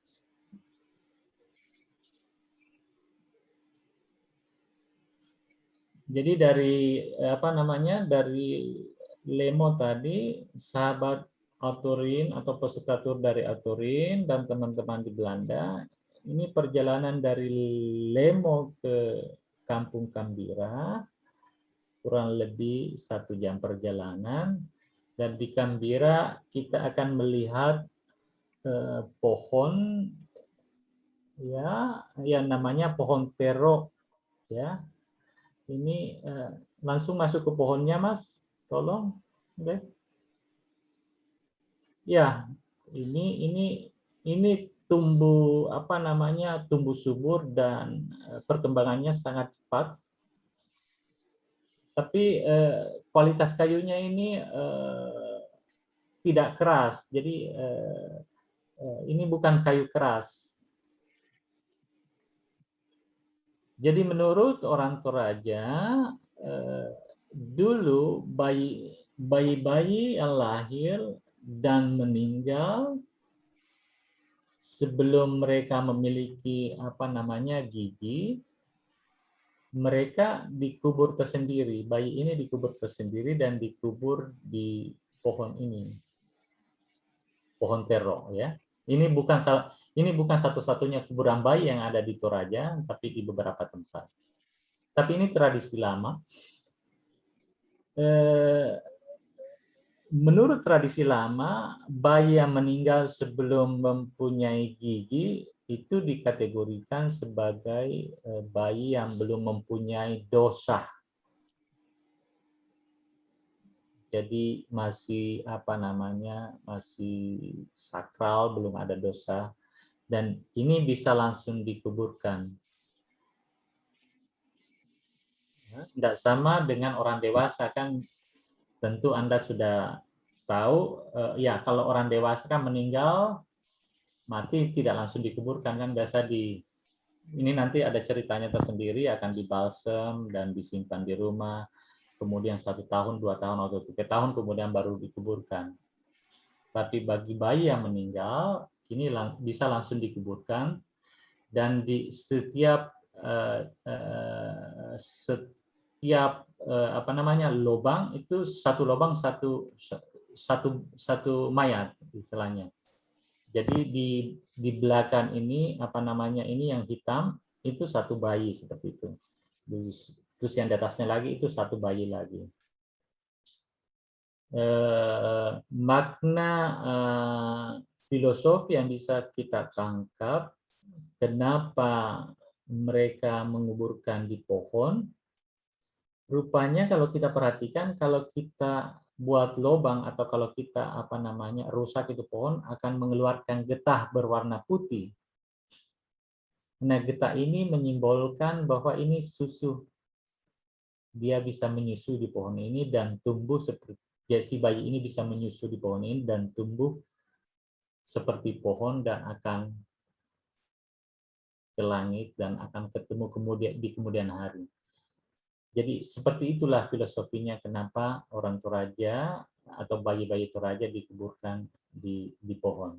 Jadi dari apa namanya, dari Lemo tadi, sahabat Aturin atau peserta tur dari Aturin dan teman-teman di Belanda, ini perjalanan dari Lemo ke Kampung Kambira kurang lebih 1 jam perjalanan. Dan di Kambira kita akan melihat pohon ya yang namanya pohon tero ya. Ini langsung masuk ke pohonnya, Mas. tolong. Oke. Ya, ini tumbuh apa namanya, tumbuh subur dan perkembangannya sangat cepat. Tapi kualitas kayunya ini tidak keras, jadi ini bukan kayu keras. Jadi menurut orang Toraja, dulu bayi-bayi yang lahir dan meninggal sebelum mereka memiliki apa namanya gigi, mereka dikubur tersendiri. Bayi ini dikubur tersendiri dan dikubur di pohon ini, pohon tero ya. Ini bukan satu-satunya kuburan bayi yang ada di Toraja, tapi di beberapa tempat. Tapi ini tradisi lama. Menurut tradisi lama, bayi yang meninggal sebelum mempunyai gigi itu dikategorikan sebagai bayi yang belum mempunyai dosa. Jadi masih apa namanya, masih sakral, belum ada dosa, dan ini bisa langsung dikuburkan. Tidak sama dengan orang dewasa, kan tentu Anda sudah tahu, ya kalau orang dewasa kan meninggal, mati tidak langsung dikuburkan, kan biasa ini nanti ada ceritanya tersendiri, akan dibalsem dan disimpan di rumah, kemudian 1 tahun, 2 tahun, atau 3 tahun kemudian baru dikuburkan. Tapi bagi bayi yang meninggal, ini bisa langsung dikuburkan, dan di setiap apa namanya, lubang itu satu lubang satu mayat istilahnya. Jadi di belakang ini apa namanya, ini yang hitam itu satu bayi seperti itu. Terus yang di atasnya lagi itu satu bayi lagi. Makna filosofi yang bisa kita tangkap kenapa mereka menguburkan di pohon. Rupanya kalau kita perhatikan, kalau kita buat lubang atau kalau kita apa namanya rusak itu pohon, akan mengeluarkan getah berwarna putih. Nah, getah ini menyimbolkan bahwa ini susu. Dia bisa menyusu di pohon ini dan tumbuh seperti, ya, si bayi ini bisa menyusu di pohon ini dan tumbuh seperti pohon dan akan ke langit dan akan ketemu di kemudian hari. Jadi seperti itulah filosofinya kenapa orang Toraja atau bayi-bayi Toraja dikuburkan di pohon.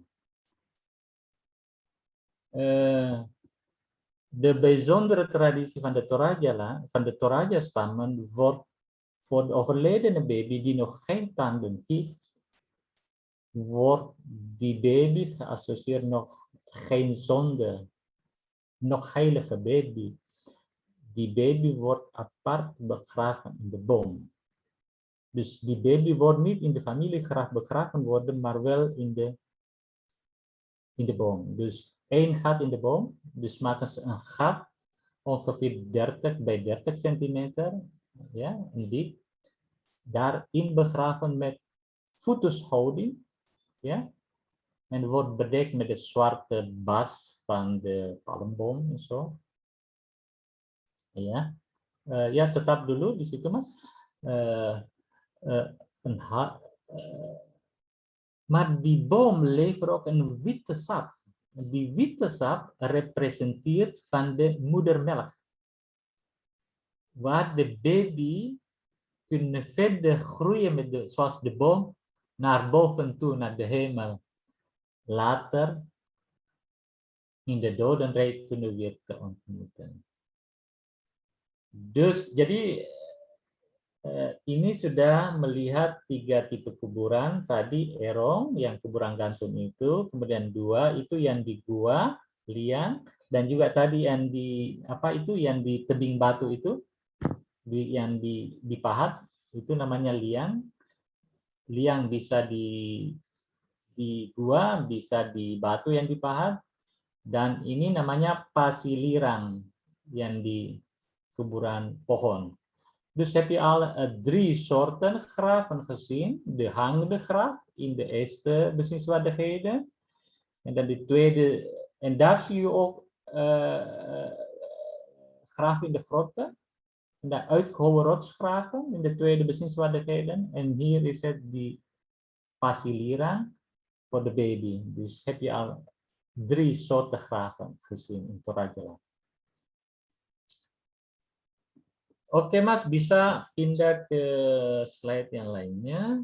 De bijzondere traditie van de Toraja-stammen wordt voor de overledene baby die nog geen tanden heeft, wordt die baby geassocieerd nog geen zonde, nog heilige baby. Die baby wordt apart begraven in de boom. Dus die baby wordt niet in de familiegraf begraven worden, maar wel in de boom. Dus 1 gat in de boom. Dus maken ze een gat ongeveer 30 bij 30 centimeter, ja, diep. Daarin begraven met voetenshouding, ja. En wordt bedekt met de zwarte bas van de palmboom en zo. Ya, ya tetap dulu di situ Mas. Maar die boom levert ook een witte sap. Die witte sap representeert van de moedermelk. Waar de baby kunnen verder groeien zoals de boom naar boven toe, naar de hemel. Later in de dodenrijk kunnen we weer te ontmoeten. Dus jadi ini sudah melihat 3 tipe kuburan. Tadi Erong yang kuburan gantung itu, kemudian 2 itu yang di gua liang, dan juga tadi yang di yang di tebing batu itu, yang dipahat itu namanya liang. Liang bisa di gua, bisa di batu yang dipahat, dan ini namanya pasilirang yang di kuburan pohon. Dus heb je al 3 soorten graven gezien. De hangende graf in de eerste bezienswaardigheden. En dan de tweede, en daar zie je ook graven in de grotten. En de uitgehouwen rotsgraven in de tweede bezienswaardigheden. En hier is het die Pasilira voor de baby. Dus heb je al 3 soorten graven gezien in Toraja. Oke Mas, bisa pindah ke slide yang lainnya.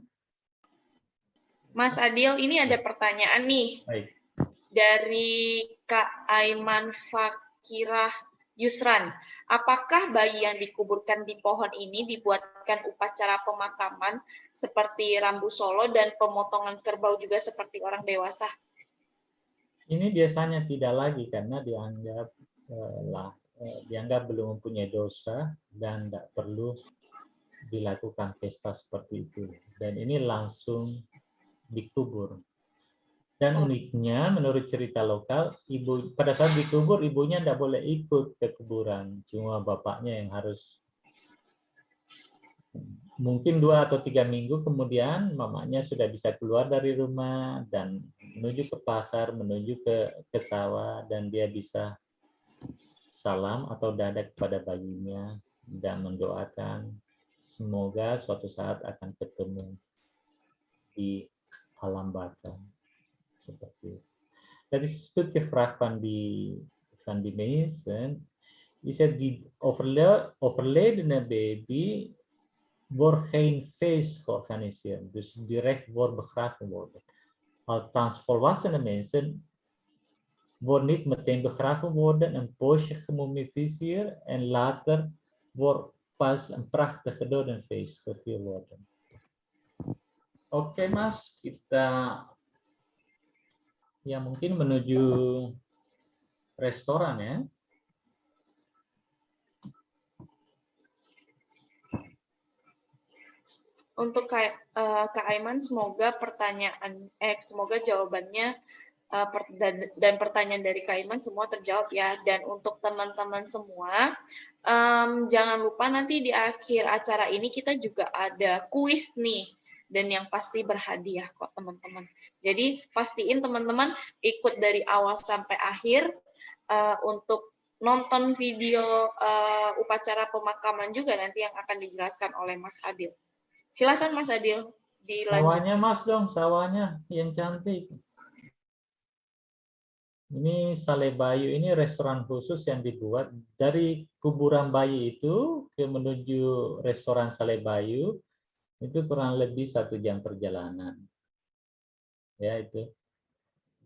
Mas Adil, ini ada pertanyaan nih. Baik. Dari Kak Aiman Fakirah Yusran. Apakah bayi yang dikuburkan di pohon ini dibuatkan upacara pemakaman seperti rambu solo dan pemotongan kerbau juga seperti orang dewasa? Ini biasanya tidak lagi karena dianggap belum mempunyai dosa dan tidak perlu dilakukan pesta seperti itu. Dan ini langsung dikubur. Dan uniknya menurut cerita lokal, pada saat dikubur ibunya tidak boleh ikut ke kuburan, cuma bapaknya yang harus. Mungkin 2 atau 3 minggu kemudian mamanya sudah bisa keluar dari rumah dan menuju ke pasar, menuju ke sawah, dan dia bisa salam atau dada kepada bayinya dan mendoakan semoga suatu saat akan ketemu di alam baka. Seperti itu. Dat is een stukje vraag van die mensen. Is het die overledene baby wordt geen feest georganiseerd, dus direct wordt begraven worden. Althans, volwassene mensen wordt niet meteen begraven worden, een poosje gemummificeerd en later wordt pas een prachtige dodenfeest gevierd worden. Oke Mas, kita ya mungkin menuju restoran ya. Untuk Kak Aiman, semoga jawabannya dan pertanyaan dari Kak Aiman semua terjawab ya. Dan untuk teman-teman semua, jangan lupa nanti di akhir acara ini kita juga ada kuis nih. Dan yang pasti berhadiah kok teman-teman. Jadi pastiin teman-teman ikut dari awal sampai akhir untuk nonton video upacara pemakaman juga nanti yang akan dijelaskan oleh Mas Adil. Silakan Mas Adil dilanjut. Sawahnya Mas dong, sawahnya yang cantik. Ini Sale Bayu, ini restoran khusus yang dibuat dari kuburan bayi itu menuju restoran Sale Bayu itu kurang lebih 1 jam perjalanan. Ya itu.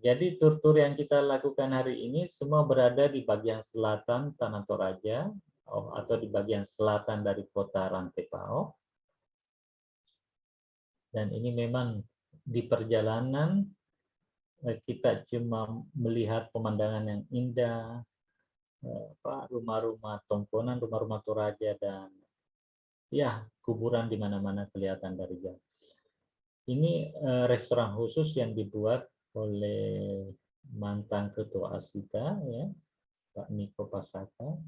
Jadi tur-tur yang kita lakukan hari ini semua berada di bagian selatan Tanah Toraja atau di bagian selatan dari kota Rantepao. Dan ini memang di perjalanan kita cuma melihat pemandangan yang indah, rumah-rumah tongkonan, rumah-rumah Toraja, dan ya kuburan di mana-mana kelihatan dari jauh. Ini restoran khusus yang dibuat oleh mantan ketua Asita, ya, Pak Niko Pasaka,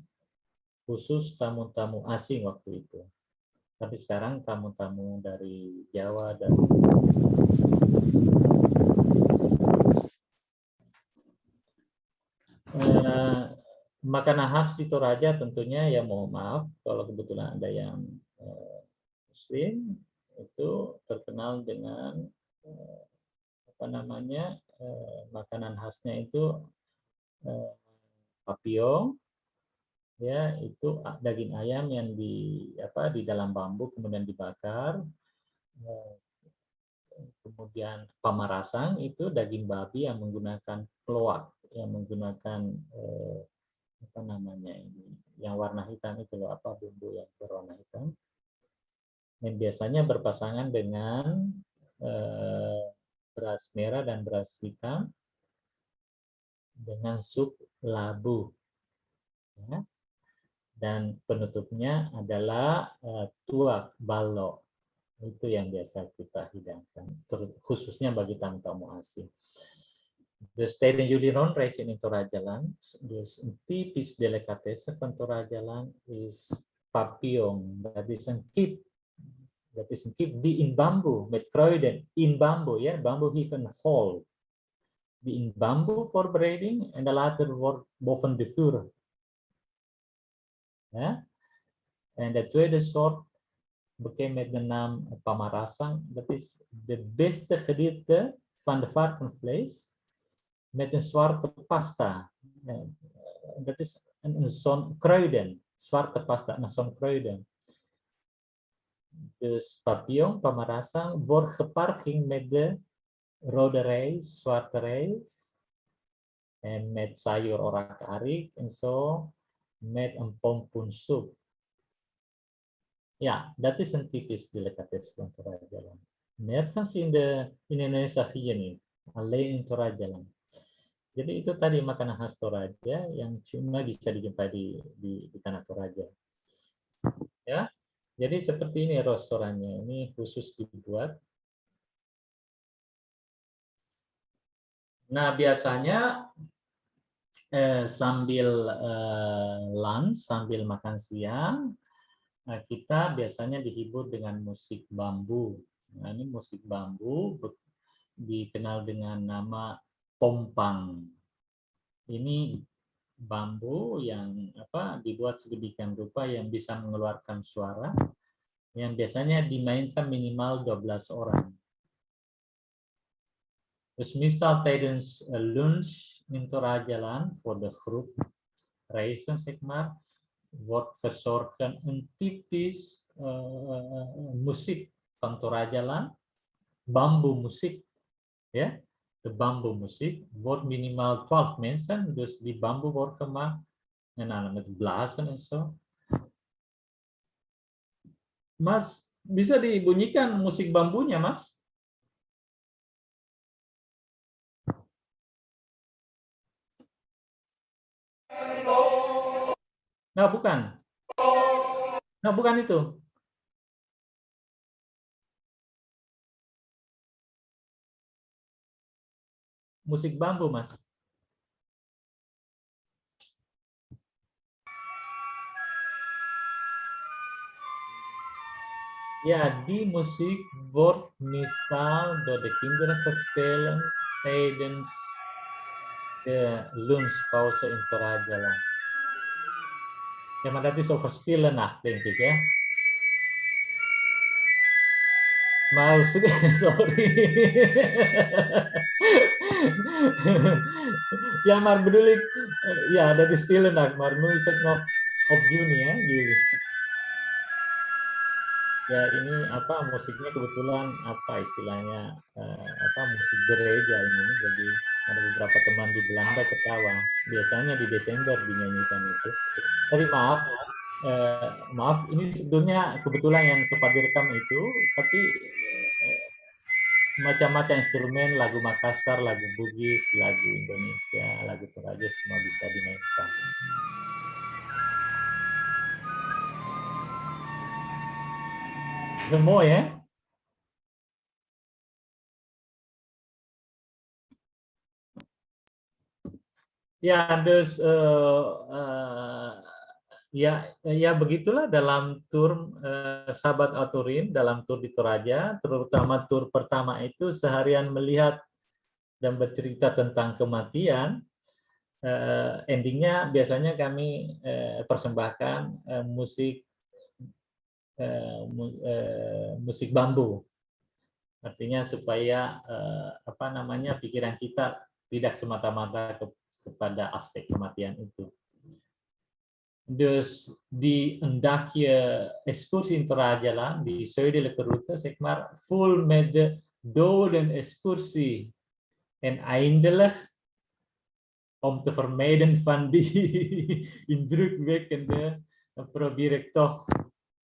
khusus tamu-tamu asing waktu itu. Tapi sekarang tamu-tamu dari Jawa dan makanan khas di Toraja tentunya ya mohon maaf kalau kebetulan ada yang Muslim itu terkenal dengan makanan khasnya itu papiong. Ya, itu daging ayam yang di dalam bambu kemudian dibakar. Kemudian pamarasan itu daging babi yang menggunakan keluak, yang menggunakan yang warna hitam itu loh, bumbu yang berwarna hitam. Dan biasanya berpasangan dengan beras merah dan beras hitam dengan sup labu. Ya. Dan penutupnya adalah tuak balo. Itu yang biasa kita hidangkan, khususnya bagi tamu-tamu asing. De steden jullie rondreizen in Torajaland, dus een typisch delicatesse van Torajaland is papillon, dat is een kip. Dat is een kip die in bamboe, met kruiden in bamboe. Ja? Bamboe heeft een hol. Die in bamboe voorbereiding en dan later wordt boven de vuur. Ja? En de tweede soort, bekend met de naam pamarasang, dat is de beste gedeelte van de varkensvlees met een zwarte pasta. Dat is een zo'n kruiden, zwarte pasta en zo'n kruiden. Dus papillon, pamarasang, wordt gepaard met de rode rijst, zwarte rijst, en met sayur orak-arik en zo, met een pompoensoep. Ja, dat is een typisch delicatessen van Toraja. Nergens in Indonesia via niet, alleen in Toraja. Jadi itu tadi makanan khas Toraja yang cuma bisa dijumpai di tanah Toraja. Ya, jadi seperti ini restorannya. Ini khusus dibuat. Nah, biasanya sambil lunch, sambil makan siang, kita biasanya dihibur dengan musik bambu. Nah, ini musik bambu dikenal dengan nama pompang. Ini bambu yang dibuat sedemikian rupa yang bisa mengeluarkan suara, yang biasanya dimainkan minimal 12 orang. Dus meestal tijdens lunch in Torajaland voor de groep reizen, zeg maar, wordt verzorgd een typisch muziek van Torajaland, bamboemuziek. Ja? De bamboemuziek wordt minimaal 12 mensen, dus die bamboe wordt gemaakt en dan met blazen en zo. Mas, bisa dibunyikan musik bambunya, Mas? Nah, bukan. Nah, bukan itu. Musik bambu, Mas. Ja, die muziek wordt meestal door de kinderen gespeeld tijdens de lunchpauze in Torajaland. Ja, maar dat is over stille nacht, denk ik, hè? Maar sorry. Ja, maar bedoel ik, ja, dat is stille nacht, maar nu is het nog op Juni, ya, Juli. Ya, ini musiknya kebetulan istilahnya musik gereja ini. Jadi ada beberapa teman di Belanda ketawa. Biasanya di Desember dinyanyikan itu. Tapi maaf, ini sebetulnya kebetulan yang sempat direkam itu, tapi macam-macam instrumen, lagu Makassar, lagu Bugis, lagu Indonesia, lagu Toraja semua bisa dimainkan. Semua ya. Ya, dus ya begitulah dalam tur sahabat Aturin, dalam tur di Toraja, terutama tur pertama itu seharian melihat dan bercerita tentang kematian. Endingnya biasanya kami persembahkan musik bambu. Artinya supaya pikiran kita tidak semata-mata kepada aspek kematian itu. Dus die een dagje excursie in Torajaland, die zuidelijke route, zeg maar, vol met de doden-excursie. En eindelijk, om te vermijden van die indrukwekkende, probeer ik toch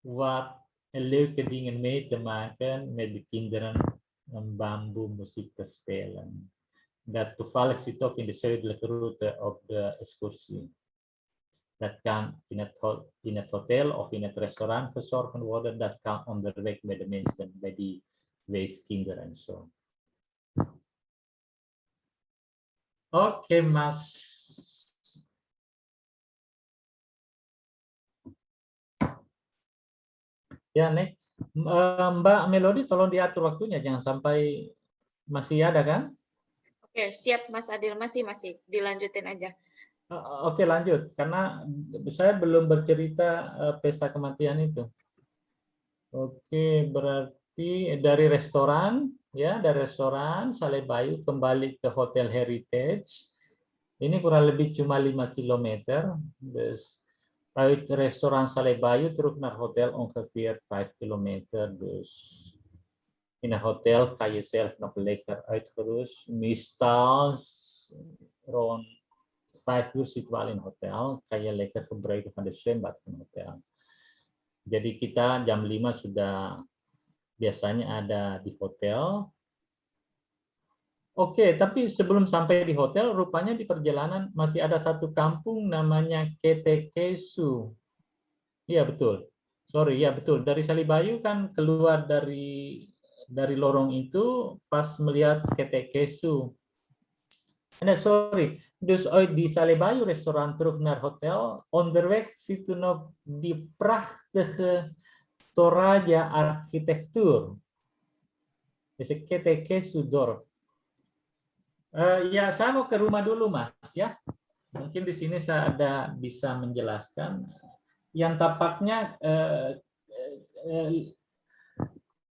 wat leuke dingen mee te maken met de kinderen een bamboemuziek te spelen. Dat toevallig zit ook in de zuidelijke route op de excursie. Dat kan in het hotel of in het restaurant verzorgd worden. Dat kan onderweg bij de mensen, bij die weeskinderen en zo. Oké, Mas. Ya, next. Mbak Melody, tolong diatur waktunya, jangan sampai masih ada kan? Oke, siap Mas Adil, masih dilanjutin aja. Oke, lanjut. Karena saya belum bercerita pesta kematian itu. Oke, berarti dari restoran, ya, dari restoran Salebayu kembali ke Hotel Heritage. Ini kurang lebih cuma 5 kilometer. Dus uit restoran Salebayu terug naar hotel ongeveer 5 kilometer. Dus in een hotel kan je zelf nog lekker uitgerust. Meestal rond 5 uur zitten we al in hotel. Kan je lekker gebruiken van de zwembad van hotel. Jadi kita jam 5 sudah biasanya ada di hotel. Oke, tapi sebelum sampai di hotel, rupanya di perjalanan masih ada satu kampung namanya Ketekesu. Iya betul. Sorry, ya betul. Dari Salibayu kan keluar dari lorong itu pas melihat Ketekesu. Sorry, dus uit die Salebayu restaurant terug naar hotel. Onderweg zit u nog die prachtige Toraja architectuur. Dus Ketekesu dorp. Ya, saya mau ke rumah dulu, Mas. Ya, mungkin di sini saya bisa menjelaskan. Yang tampaknya,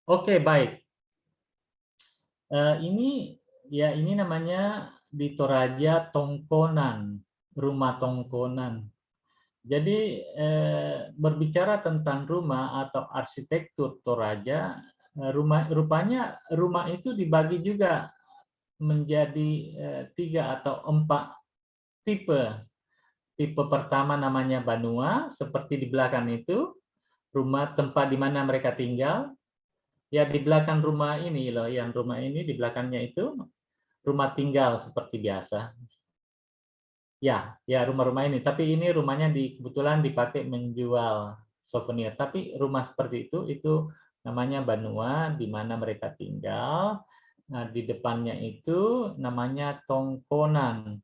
oke, baik. Ini namanya di Toraja Tongkonan, rumah Tongkonan. Jadi berbicara tentang rumah atau arsitektur Toraja, rupanya rumah itu dibagi juga menjadi 3 atau 4 tipe. Tipe pertama namanya Banua, seperti di belakang itu, rumah tempat di mana mereka tinggal. Ya, di belakang rumah ini loh, yang rumah ini di belakangnya itu rumah tinggal seperti biasa. Ya, rumah-rumah ini. Tapi ini rumahnya kebetulan dipakai menjual souvenir. Tapi rumah seperti itu namanya Banua, di mana mereka tinggal. Nah, di depannya itu namanya Tongkonan.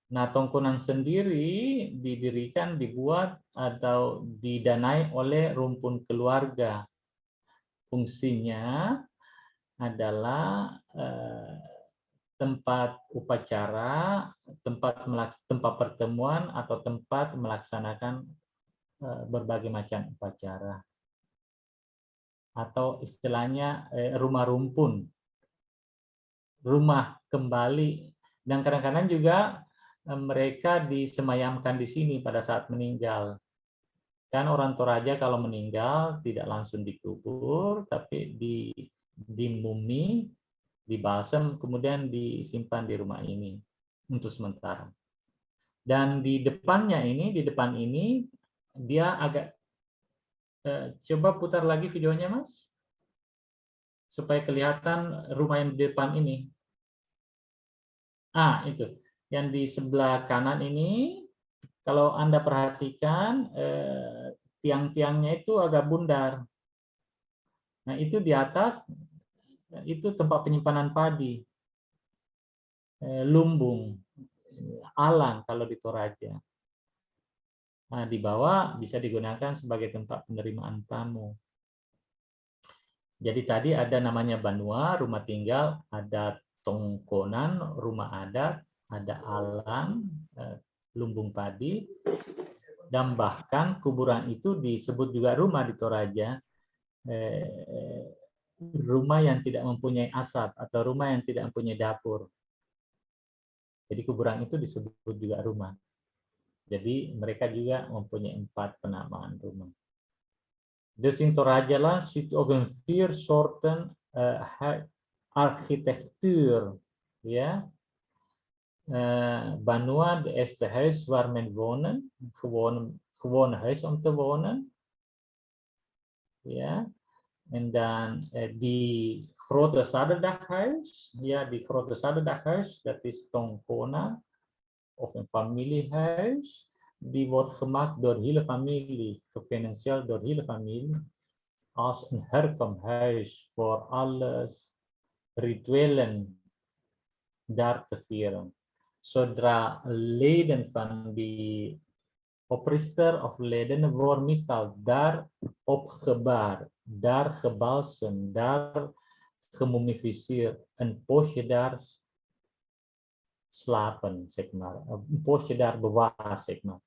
Nah, Tongkonan sendiri dibuat atau didanai oleh rumpun keluarga. Fungsinya adalah tempat upacara, tempat pertemuan, atau tempat melaksanakan berbagai macam upacara. Atau istilahnya rumah rumpun, rumah kembali. Dan kadang-kadang juga mereka disemayamkan di sini pada saat meninggal. Kan orang Toraja kalau meninggal tidak langsung dikubur, tapi dimumi, dibalsem, kemudian disimpan di rumah ini untuk sementara. Dan di depan ini dia agak, coba putar lagi videonya, Mas, supaya kelihatan rumah yang di depan ini. Itu yang di sebelah kanan ini, kalau Anda perhatikan tiang-tiangnya itu agak bundar. Nah, itu di atas itu tempat penyimpanan padi, lumbung, alang kalau di Toraja. Nah, di bawah bisa digunakan sebagai tempat penerimaan tamu. Jadi tadi ada namanya Banua, rumah tinggal, ada Tongkonan, rumah adat, ada alang, lumbung padi, dan bahkan kuburan itu disebut juga rumah di Toraja, rumah yang tidak mempunyai asap atau rumah yang tidak mempunyai dapur. Jadi kuburan itu disebut juga rumah. Jadi mereka juga mempunyai 4 penamaan rumah. Dus in Toraja zit ook een 4 soorten architectuur. Ja. Banua, de eerste huis waar men wonen, gewoon huis om te wonen. Ja. En dan die grote zaderdaghuis. Ja, die grote zaderdaghuis, dat is Tongkona. Of een familiehuis. Die wordt gemaakt door hele familie, gefinancierd door hele familie, als een herkomhuis voor alles rituelen daar te vieren. Zodra leden van die Oprichter of ledene voor meestal daar opgebaard, daar gebalsem, daar gemummificeerd, een poosje daar slapen, zeg maar. Een poosje daar bewaard, zeg maar.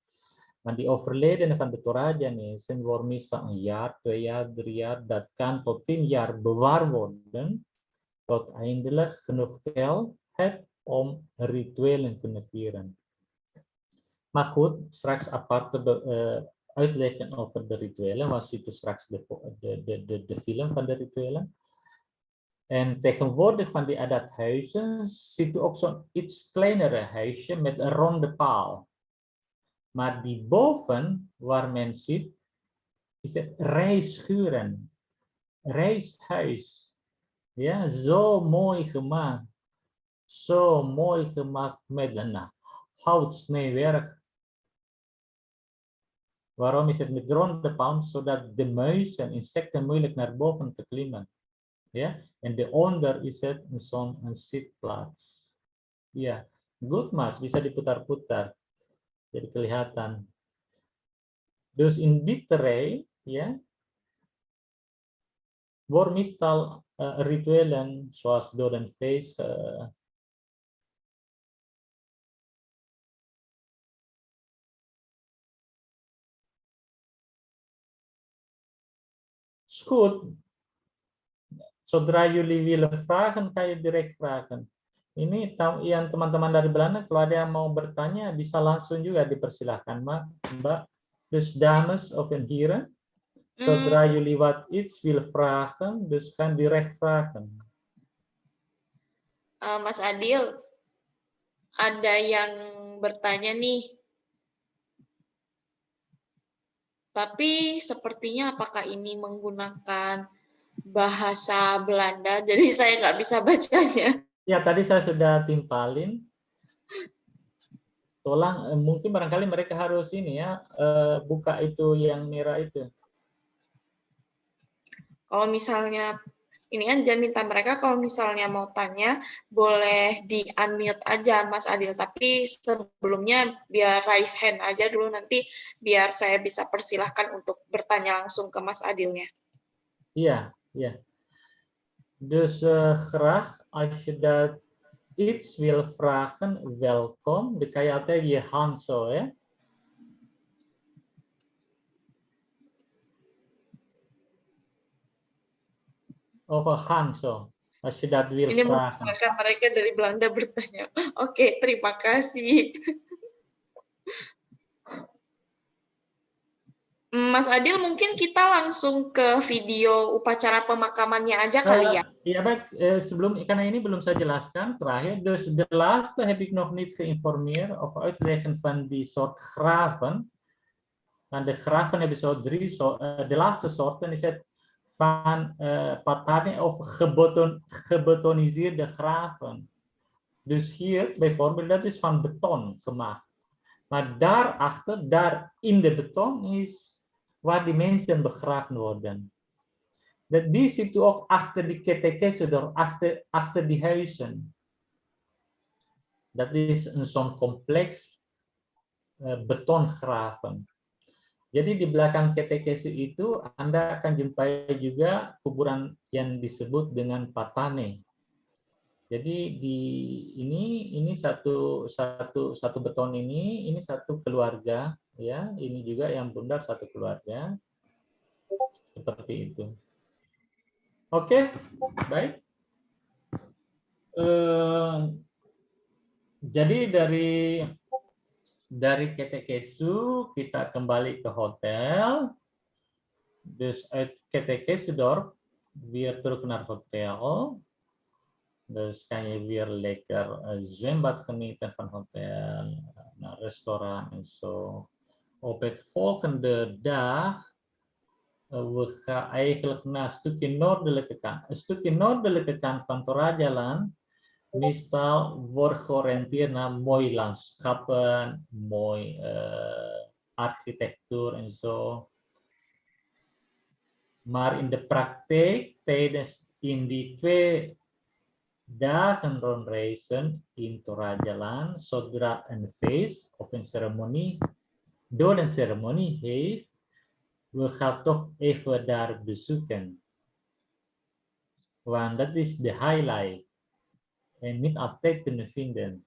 Maar die overledene van de Toraja zijn voor meestal een jaar, 2 jaar, 3 jaar. Dat kan tot 10 jaar bewaard worden, tot eindelijk genoeg geld hebt om rituelen te kunnen vieren. Maar goed, straks apart uitleggen over de rituelen. We zitten straks de film van de rituelen. En tegenwoordig van die adathuizen ziet u ook zo'n iets kleinere huisje met een ronde paal. Maar die boven, waar men ziet, is het rijschuren. Rijshuis. Ja, zo mooi gemaakt. Zo mooi gemaakt met een houtsnijwerk. Waarom is het met ronde paal? Zodat de muizen en insecten moeilijk naar boven te klimmen. Ja, en daaronder is het zo'n zitplaats. Ya, good mas, bisa diputar-putar. Jadi kelihatan. Dus in dit terrein, ya, wordt meestal rituelen zoals dodenfeest. Is goed. Zodra jullie willen vragen, kan je direct vragen. Ini yang teman-teman dari Belanda, kalau ada yang mau bertanya, bisa langsung juga dipersilahkan, Mbak. Dus dames of heren, zodra jullie wat iets wil vragen, dus kan direct vragen. Mas Adil, ada yang bertanya nih. Tapi sepertinya apakah ini menggunakan bahasa Belanda, jadi saya nggak bisa bacanya. Ya, tadi saya sudah timpalin. Tolong, mungkin barangkali mereka harus ini ya, buka itu yang merah itu. Kalau misalnya, ini kan Jan minta mereka kalau misalnya mau tanya, boleh di-unmute aja Mas Adil. Tapi sebelumnya biar raise hand aja dulu, nanti biar saya bisa persilahkan untuk bertanya langsung ke Mas Adilnya. Iya, iya. Dus graag als je dat iets wil vragen, welkom. Dan kan je altijd je hand zo, hè. Of een hand zo. Als je dat wil Ini vragen. misalkan mereka dari Belanda bertanya. Oke, terima kasih. Mas Adil, mungkin kita langsung ke video upacara pemakamannya aja kali ya? Ja, baik. Sebelum, karena ini belum saya jelaskan terakhir. Dus de laatste heb ik nog niet geïnformeerd of uitleggen van die soort graven. En de graven hebben zo 3 soorten. De laatste soorten is het van patane of gebetoniseerde graven. Dus hier bijvoorbeeld, dat is van beton gemaakt. Maar daarachter, daar in de beton is waar die mensen begraven worden. Die zit ook achter die ketekessen, achter die huizen. Dat is zo'n complex betongraven. Jadi di belakang ketekesi itu Anda akan jumpai juga kuburan yang disebut dengan patane. Jadi di ini satu beton ini satu keluarga ya, ini juga yang bundar satu keluarga. Seperti itu. Oke, baik. Jadi dari Ketekesu kita kembali ke hotel. Dus uit Ketekesudorp weer terug naar hotel. Dus kan je weer lekker zwembad genieten van hotel, naar restaurant en zo. Op het volgende dag we gaan eigenlijk naar een stukje noordelijke kant van Torajaland. Meestal wordt georiënteerd naar mooie landschappen, mooi architectuur en zo. Maar in de praktijk, in die 2 dagen rondreizen in Torajaland, zodra een feest of een ceremonie door en ceremonie heeft, we gaan toch even daar bezoeken. Want dat is de highlight. En niet altijd kunnen vinden.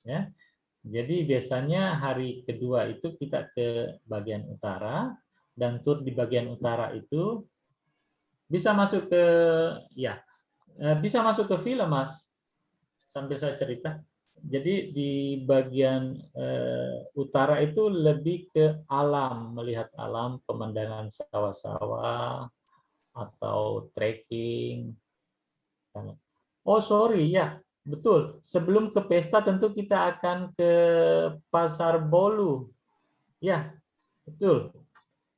Ya. Jadi biasanya hari kedua itu kita ke bagian utara, dan tur di bagian utara itu bisa masuk ke bisa masuk ke film, Mas. Sambil saya cerita. Jadi di bagian utara itu lebih ke alam, melihat alam, pemandangan sawah-sawah atau trekking. Oh sorry ya, betul. Sebelum ke pesta tentu kita akan ke Pasar Bolu. Ya, betul.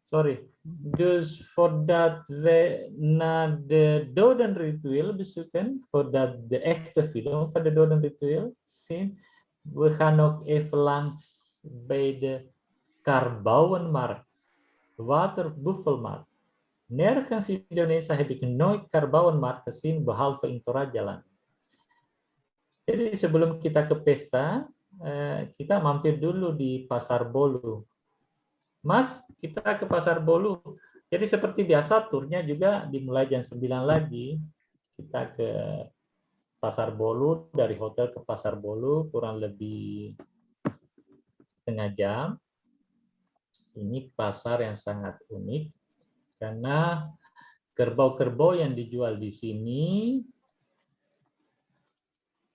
Sorry. Dus voordat we naar de dodenritueel bezoeken, voordat de echte film van de dodenritueel zien, we gaan ook even langs bij de Karbouwenmarkt, Waterbuffelmarkt. Nergens in Indonesia heb ik nooit Karbouwenmarkt gezien, behalve in Torajalan. Jadi sebelum kita ke pesta, kita mampir dulu di Pasar Bolu. Mas, kita ke Pasar Bolu. Jadi seperti biasa, turnya juga dimulai jam 9 lagi. Kita ke Pasar Bolu, dari hotel ke Pasar Bolu kurang lebih setengah jam. Ini pasar yang sangat unik, karena kerbau-kerbau yang dijual di sini,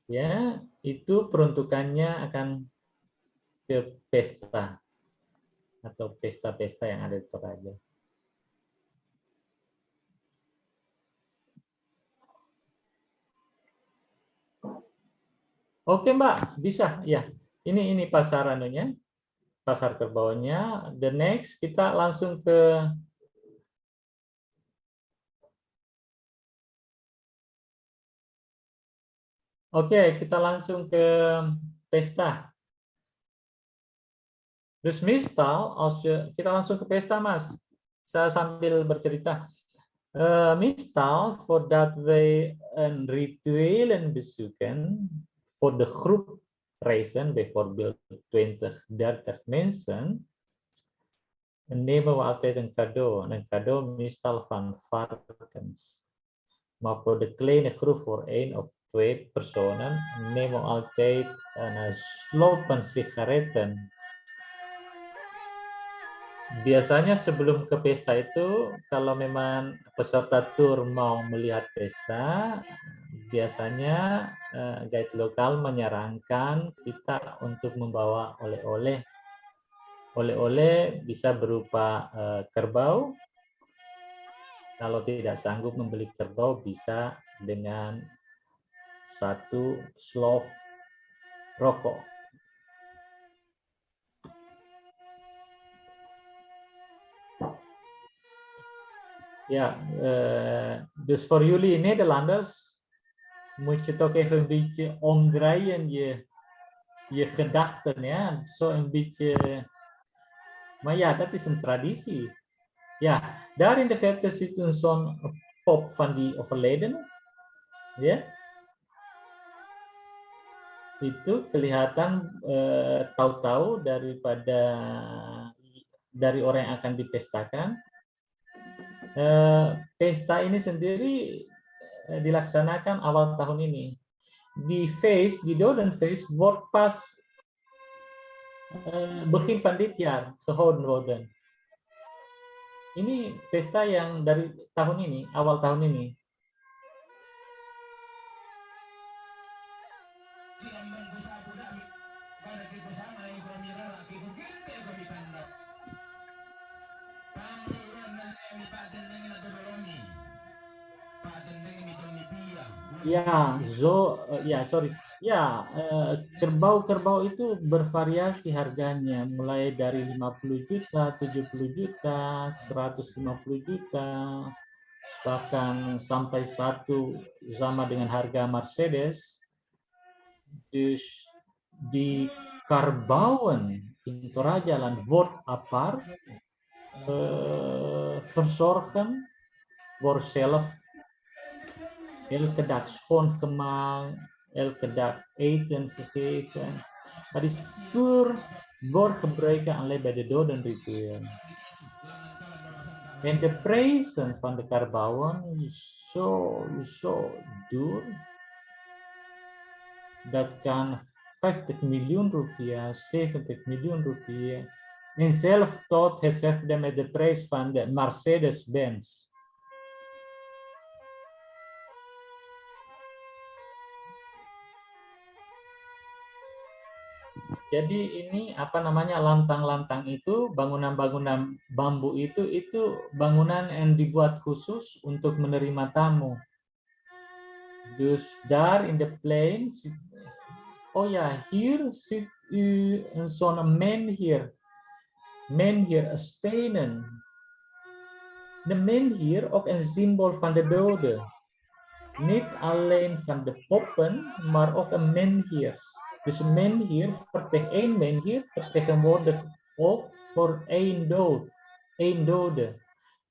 ya, itu peruntukannya akan ke pesta atau pesta-pesta yang ada di Toraja. Oke Mbak, bisa ya. Ini pasar anunya, pasar kerbaunya. The next kita langsung ke kita langsung ke pesta. Dus meestal als kita langsung ke pesta, Mas. Saya sambil bercerita. Meestal voordat wij een ritueel bezoeken voor de groep reizen, bijvoorbeeld 20, 30 mensen, nemen we altijd een cadeau. Een cadeau meestal van varkens. Maar voor de kleine groep, voor 1 of 2 personen, nemen we altijd een slopen sigaretten. Biasanya sebelum ke pesta itu, kalau memang peserta tur mau melihat pesta, biasanya guide lokal menyarankan kita untuk membawa oleh-oleh. Oleh-oleh bisa berupa kerbau. Kalau tidak sanggup membeli kerbau, bisa dengan 1 slop rokok. Ja, dus voor jullie Nederlanders moet je toch even een beetje omdraaien je gedachten, ja, zo een beetje. Maar ja, dat is een traditie. Ja, daar in de verte zit zo'n pop van die overledene, ya. Itu kelihatan tahu-tahu dari orang yang akan dipestakan. Pesta ini sendiri dilaksanakan awal tahun ini. Di Doden Feest wordt pas begin van dit jaar gehouden worden. Ini pesta yang dari tahun ini, awal tahun ini. Kerbau-kerbau itu bervariasi harganya, mulai dari 50 juta, 70 juta, 150 juta, bahkan sampai 1 sama dengan harga Mercedes. Dus di Karbouwen in Torajalan wordt apart verzorgen, wordt zelf elke dag schoongemaakt, elke dag eten gegeven. Dat is puur wordt gebruikt alleen bij de dodenritueel. En de prijzen van de karbouwen is zo duur. Dat kan 50 miljoen rupiah, 70 miljoen rupiah. En zelf tot hetzelfde met de prijs van de Mercedes-Benz. Jadi ini apa namanya lantang-lantang itu bangunan-bangunan bambu itu bangunan yang dibuat khusus untuk menerima tamu. Dus daar in de plain, oh ja, hier ziet u zo'n menhir, stenen. De menhir ook een symbool van de doden. Niet alleen van de poppen, maar ook een menhir. Dus een menhir, één menhir vertegenwoordigt ook voor één dode.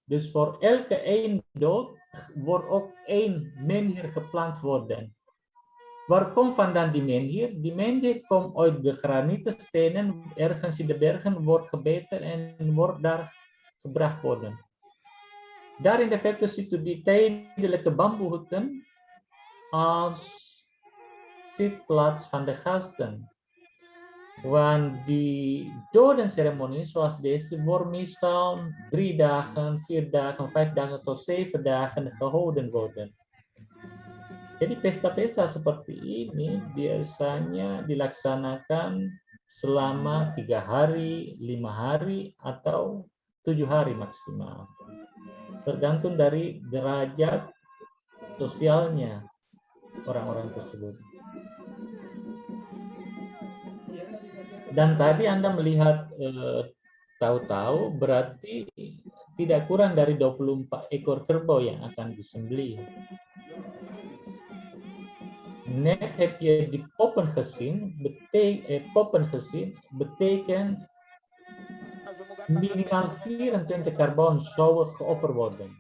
Dus voor elke één dood wordt ook één menhir geplant worden. Waar komt vandaan die menhir? Die menhir komt uit de granieten stenen, ergens in de bergen, wordt gebeten en wordt daar gebracht worden. Daar in de verte ziet u die tijdelijke bamboehutten als zitplaats van de gasten. Want die dodenceremonie zoals deze wordt meestal 3 dagen, 4 dagen, 5 dagen tot 7 dagen gehouden worden. Jadi pesta-pesta seperti ini biasanya dilaksanakan selama 3 hari, 5 hari, atau 7 hari maksimal. Tergantung dari derajat sosialnya orang-orang tersebut. Dan tadi Anda melihat tahu-tahu berarti tidak kurang dari 24 ekor kerbau yang akan disembelih. Net heb je die poppen gezien, betekent minimaal 24 karbon zouden geofferd worden.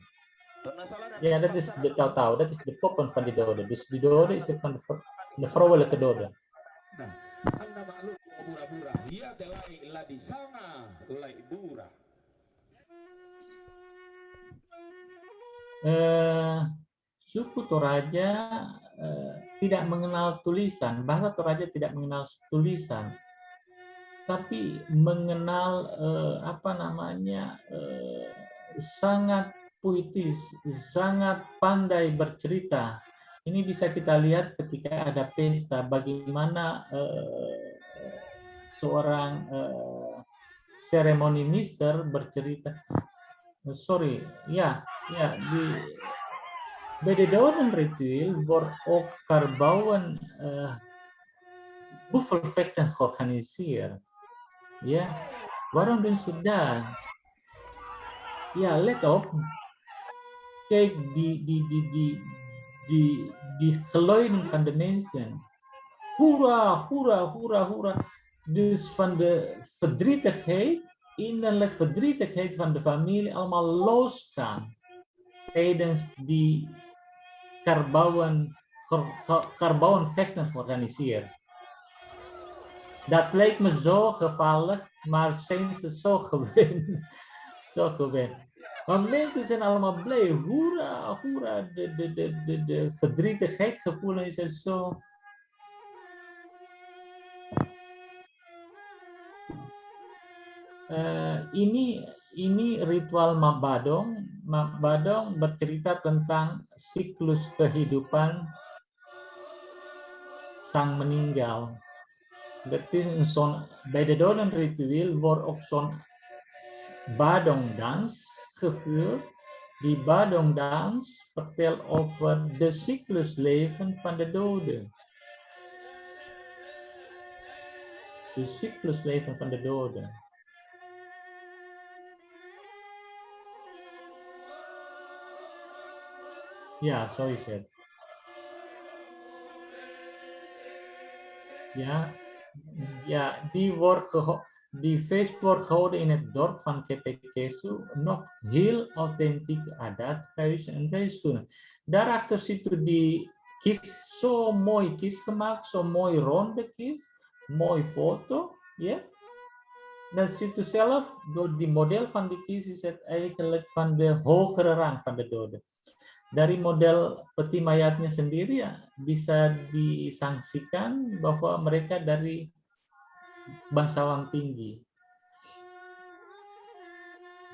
Ja, dat is de tahu-tahu, dat is de poppen van die doden. Dus die doden is het van de vrouwelijke doden. Suku Toraja tidak mengenal tulisan, bahasa Toraja tidak mengenal tulisan, tapi mengenal sangat puitis, sangat pandai bercerita. Ini bisa kita lihat ketika ada pesta, bagaimana seorang seremoni mister bercerita. Bij de dodenritueel wordt ook karbouwen boefelvechten georganiseerd. Ja, waarom doen ze dat? Ja, let op. Kijk, die geluiden van de mensen. Hoera, hoera, hoera, hoera. Dus van de verdrietigheid, innerlijk verdrietigheid van de familie, allemaal losgaan. Tijdens die karbouwenvechten georganiseerd. Dat lijkt me zo gevaarlijk, maar zijn ze zo gewend. Maar mensen zijn allemaal blij. Hoera, hoera. De verdrietigheid gevoelens is zo. Ini ritual Mabadong. Mabadong bercerita tentang siklus kehidupan sang meninggal. Bij de dodenritueel wordt ook zo'n badongdans gevoerd. Die badongdans vertelt over de cyclusleven van de doden. De cyclusleven van de doden. Ja, zo is het. Ja, die feest wordt gehouden in het dorp van Ketekesu. Nog heel authentiek adathuis en feesttoenen. Daarachter ziet u die kist, zo mooi kist gemaakt, zo mooi ronde kist. Mooi foto. Ja? ziet zelf door die model van de kies is het eigenlijk van de hogere rang van de doden. Dari model peti mayatnya sendiri ya bisa disangsikan bahwa mereka dari bangsawan tinggi.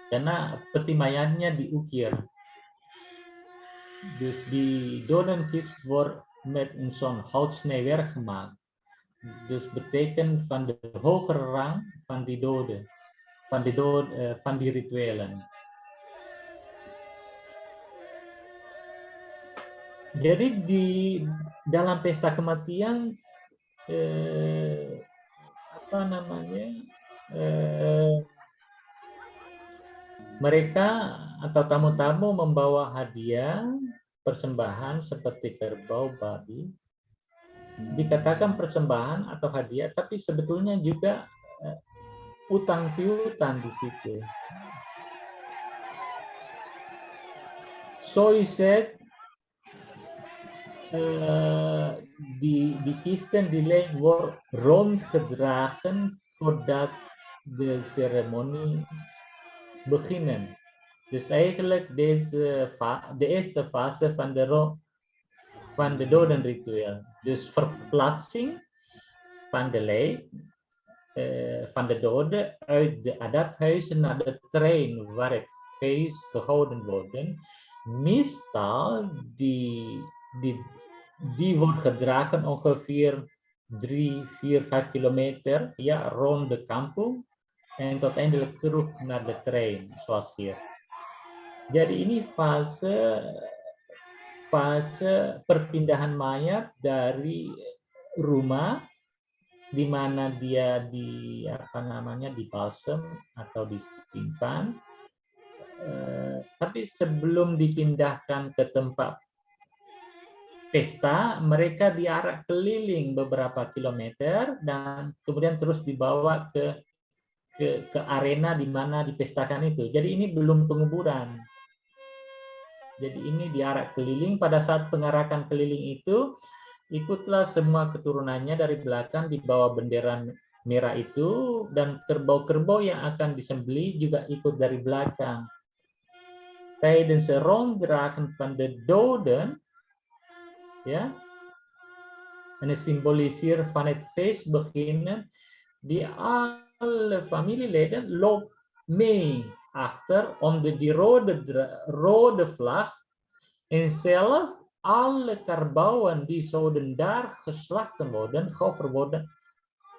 Karena peti mayatnya diukir. Dus die dodenkist wordt met een zo'n houtsnijwerk gemaakt. Dus betekent van de hogere rang van die doden, van die rituelen. Jadi di dalam pesta kematian mereka atau tamu-tamu membawa hadiah persembahan seperti kerbau, babi. Dikatakan persembahan atau hadiah, tapi sebetulnya juga utang piutang di situ. So is it die kisten die wordt rondgedragen voordat de ceremonie beginnen. Dus eigenlijk de eerste fase van de dodenritueel. Dus verplaatsing van de lijk van de doden uit de adathuizen naar de trein waar het feest gehouden wordt. Meestal die wordt gedragen ongeveer 3, 4, 5 kilometer ja, rond de kampung en uiteindelijk terug naar de trein, zoals hier. Jadi ini fase perpindahan mayat dari rumah di mana dia dipalsem atau disimpan, tapi sebelum dipindahkan ke tempat pesta, mereka diarak keliling beberapa kilometer dan kemudian terus dibawa ke arena di mana dipestakan itu. Jadi ini belum penguburan. Jadi ini diarak keliling. Pada saat pengarakan keliling itu, ikutlah semua keturunannya dari belakang di bawah bendera merah itu, dan kerbau-kerbau yang akan disembelih juga ikut dari belakang. Tijdens het ronddragen van de doden, ja, en het symboliseren van het feest beginnen, die alle familieleden loopt mee achter onder die rode vlag en zelf alle karbouwen die zouden daar geslacht worden, geofferd worden,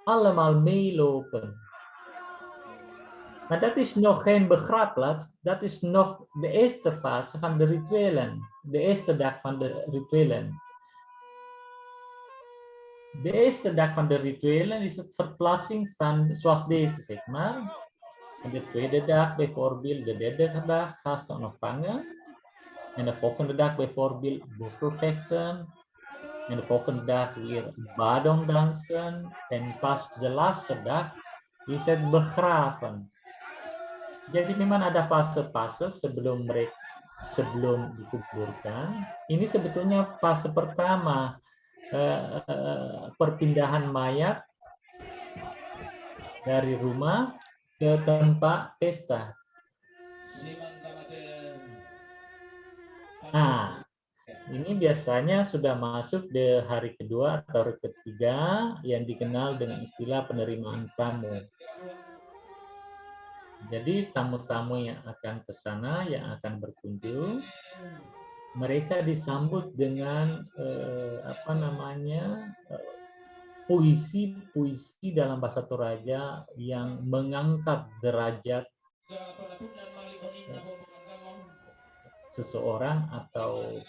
allemaal meelopen. Maar dat is nog geen begraafplaats, dat is nog de eerste fase van de rituelen, de eerste dag van de rituelen. De eerste dag van de rituelen is het verplaatsing van, zoals deze zeg maar. En de tweede dag bijvoorbeeld, de derde dag gasten ontvangen. En de volgende dag bijvoorbeeld buffelvechten. En de volgende dag weer badong dansen. En pas de laatste dag is het begraven. Jadi memang ada fase-fase sebelum dikuburkan. Ini sebetulnya fase pertama perpindahan mayat dari rumah ke tempat pesta. Nah, ini biasanya sudah masuk di hari kedua atau hari ketiga yang dikenal dengan istilah penerimaan tamu. Jadi tamu-tamu yang akan ke sana, yang akan berkunjung, mereka disambut dengan puisi dalam bahasa Toraja yang mengangkat derajat seseorang atau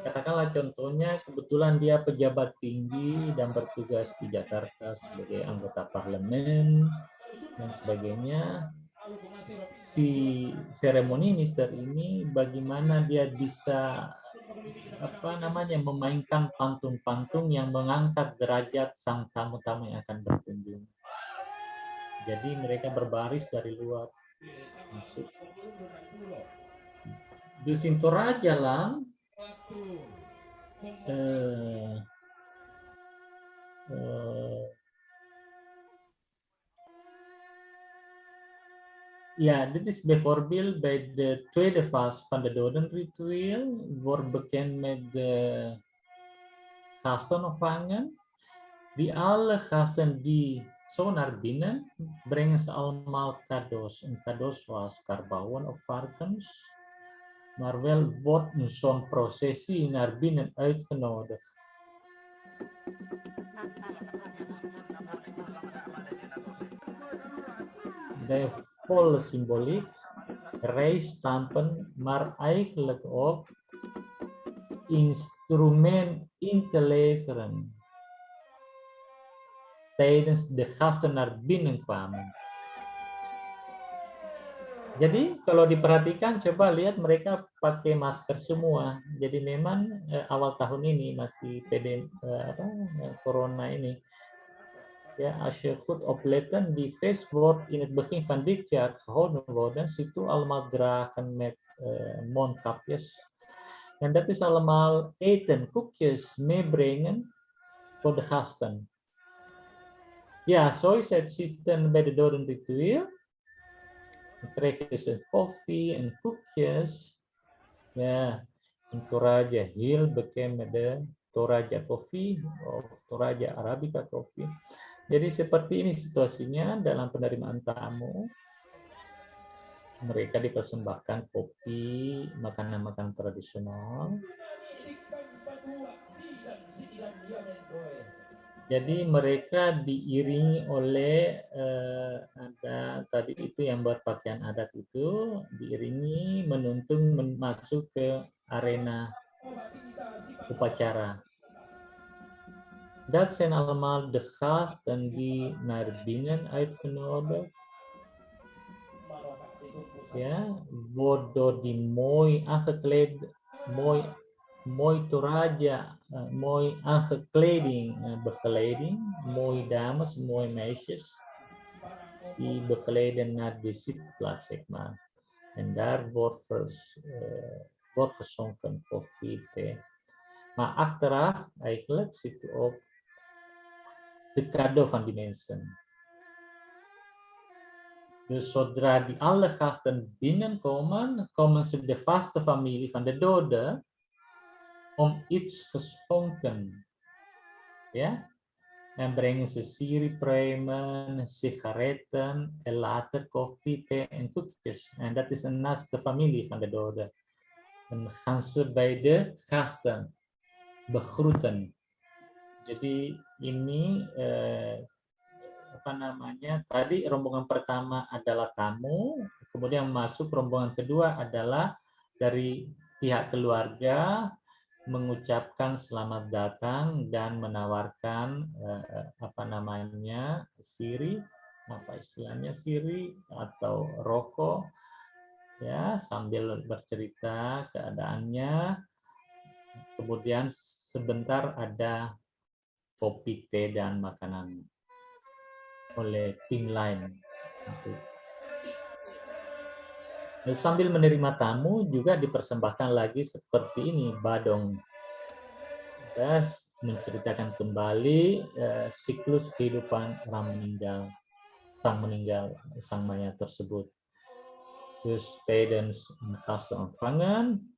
katakanlah contohnya kebetulan dia pejabat tinggi dan bertugas di Jakarta sebagai anggota parlemen dan sebagainya. Si seremoni mister ini bagaimana dia bisa memainkan pantun-pantun yang mengangkat derajat sang tamu-tamu yang akan berkunjung. Jadi mereka berbaris dari luar masuk. Dusun Toraja lang Ja, dit is bijvoorbeeld bij de tweede fase van de dodenritueel, wordt bekend met de gastenopvangen. Die alle gasten die zo naar binnen, brengen ze allemaal cadeaus. En cadeaus zoals karbouwen of varkens. Maar wel wordt zo'n processie naar binnen uitgenodigd. De volle symboliek, rijstampen, maar eigenlijk ook instrument in te leveren tijdens de gasten naar binnen kwamen. Jadi kalau diperhatikan, coba lihat mereka pakai masker semua. Jadi memang awal tahun ini masih corona ini. Ja, als je goed opletten, die feestwoord in het begin van dit jaar gehouden worden, ziet u allemaal dragen met mondkapjes. En dat is allemaal eten, koekjes meebrengen voor de gasten. Ja, zo is het zitten bij de dodenritueel. Dan krijgen ze koffie en koekjes. Ja, in Toraja heel bekend met de Toraja koffie of Toraja Arabica koffie. Jadi seperti ini situasinya dalam penerimaan tamu. Mereka dipersembahkan kopi, makanan-makanan tradisional. Jadi mereka diiringi oleh ada tadi itu yang berpakaian adat itu diiringi menuntun masuk ke arena upacara. Dat zijn allemaal de gasten die naar binnen uitgenodigd. Ja, wordt door die mooi aangekleed, mooi Toraja, mooi aangekleding, begeleiding, mooie dames, mooie meisjes, die begeleiden naar de zitplaats, zeg maar. En daar wordt geschonken koffie, thee. Maar achteraf eigenlijk zit u op de cadeau van die mensen. Dus zodra die alle gasten binnenkomen, komen ze de vaste familie van de dode om iets geschonken. Ja? En brengen ze siripruimen, sigaretten en later koffie, thee en koekjes. En dat is een naaste familie van de dode. Dan gaan ze bij de gasten begroeten. Jadi ini tadi rombongan pertama adalah tamu, kemudian masuk rombongan kedua adalah dari pihak keluarga mengucapkan selamat datang dan menawarkan siri atau rokok ya sambil bercerita keadaannya. Kemudian sebentar ada kopi, teh, dan makanan oleh tim lain. Sambil menerima tamu juga dipersembahkan lagi seperti ini, badong. Das menceritakan kembali siklus kehidupan orang meninggal, sang mayat tersebut. Dus tijdens een gastontvangen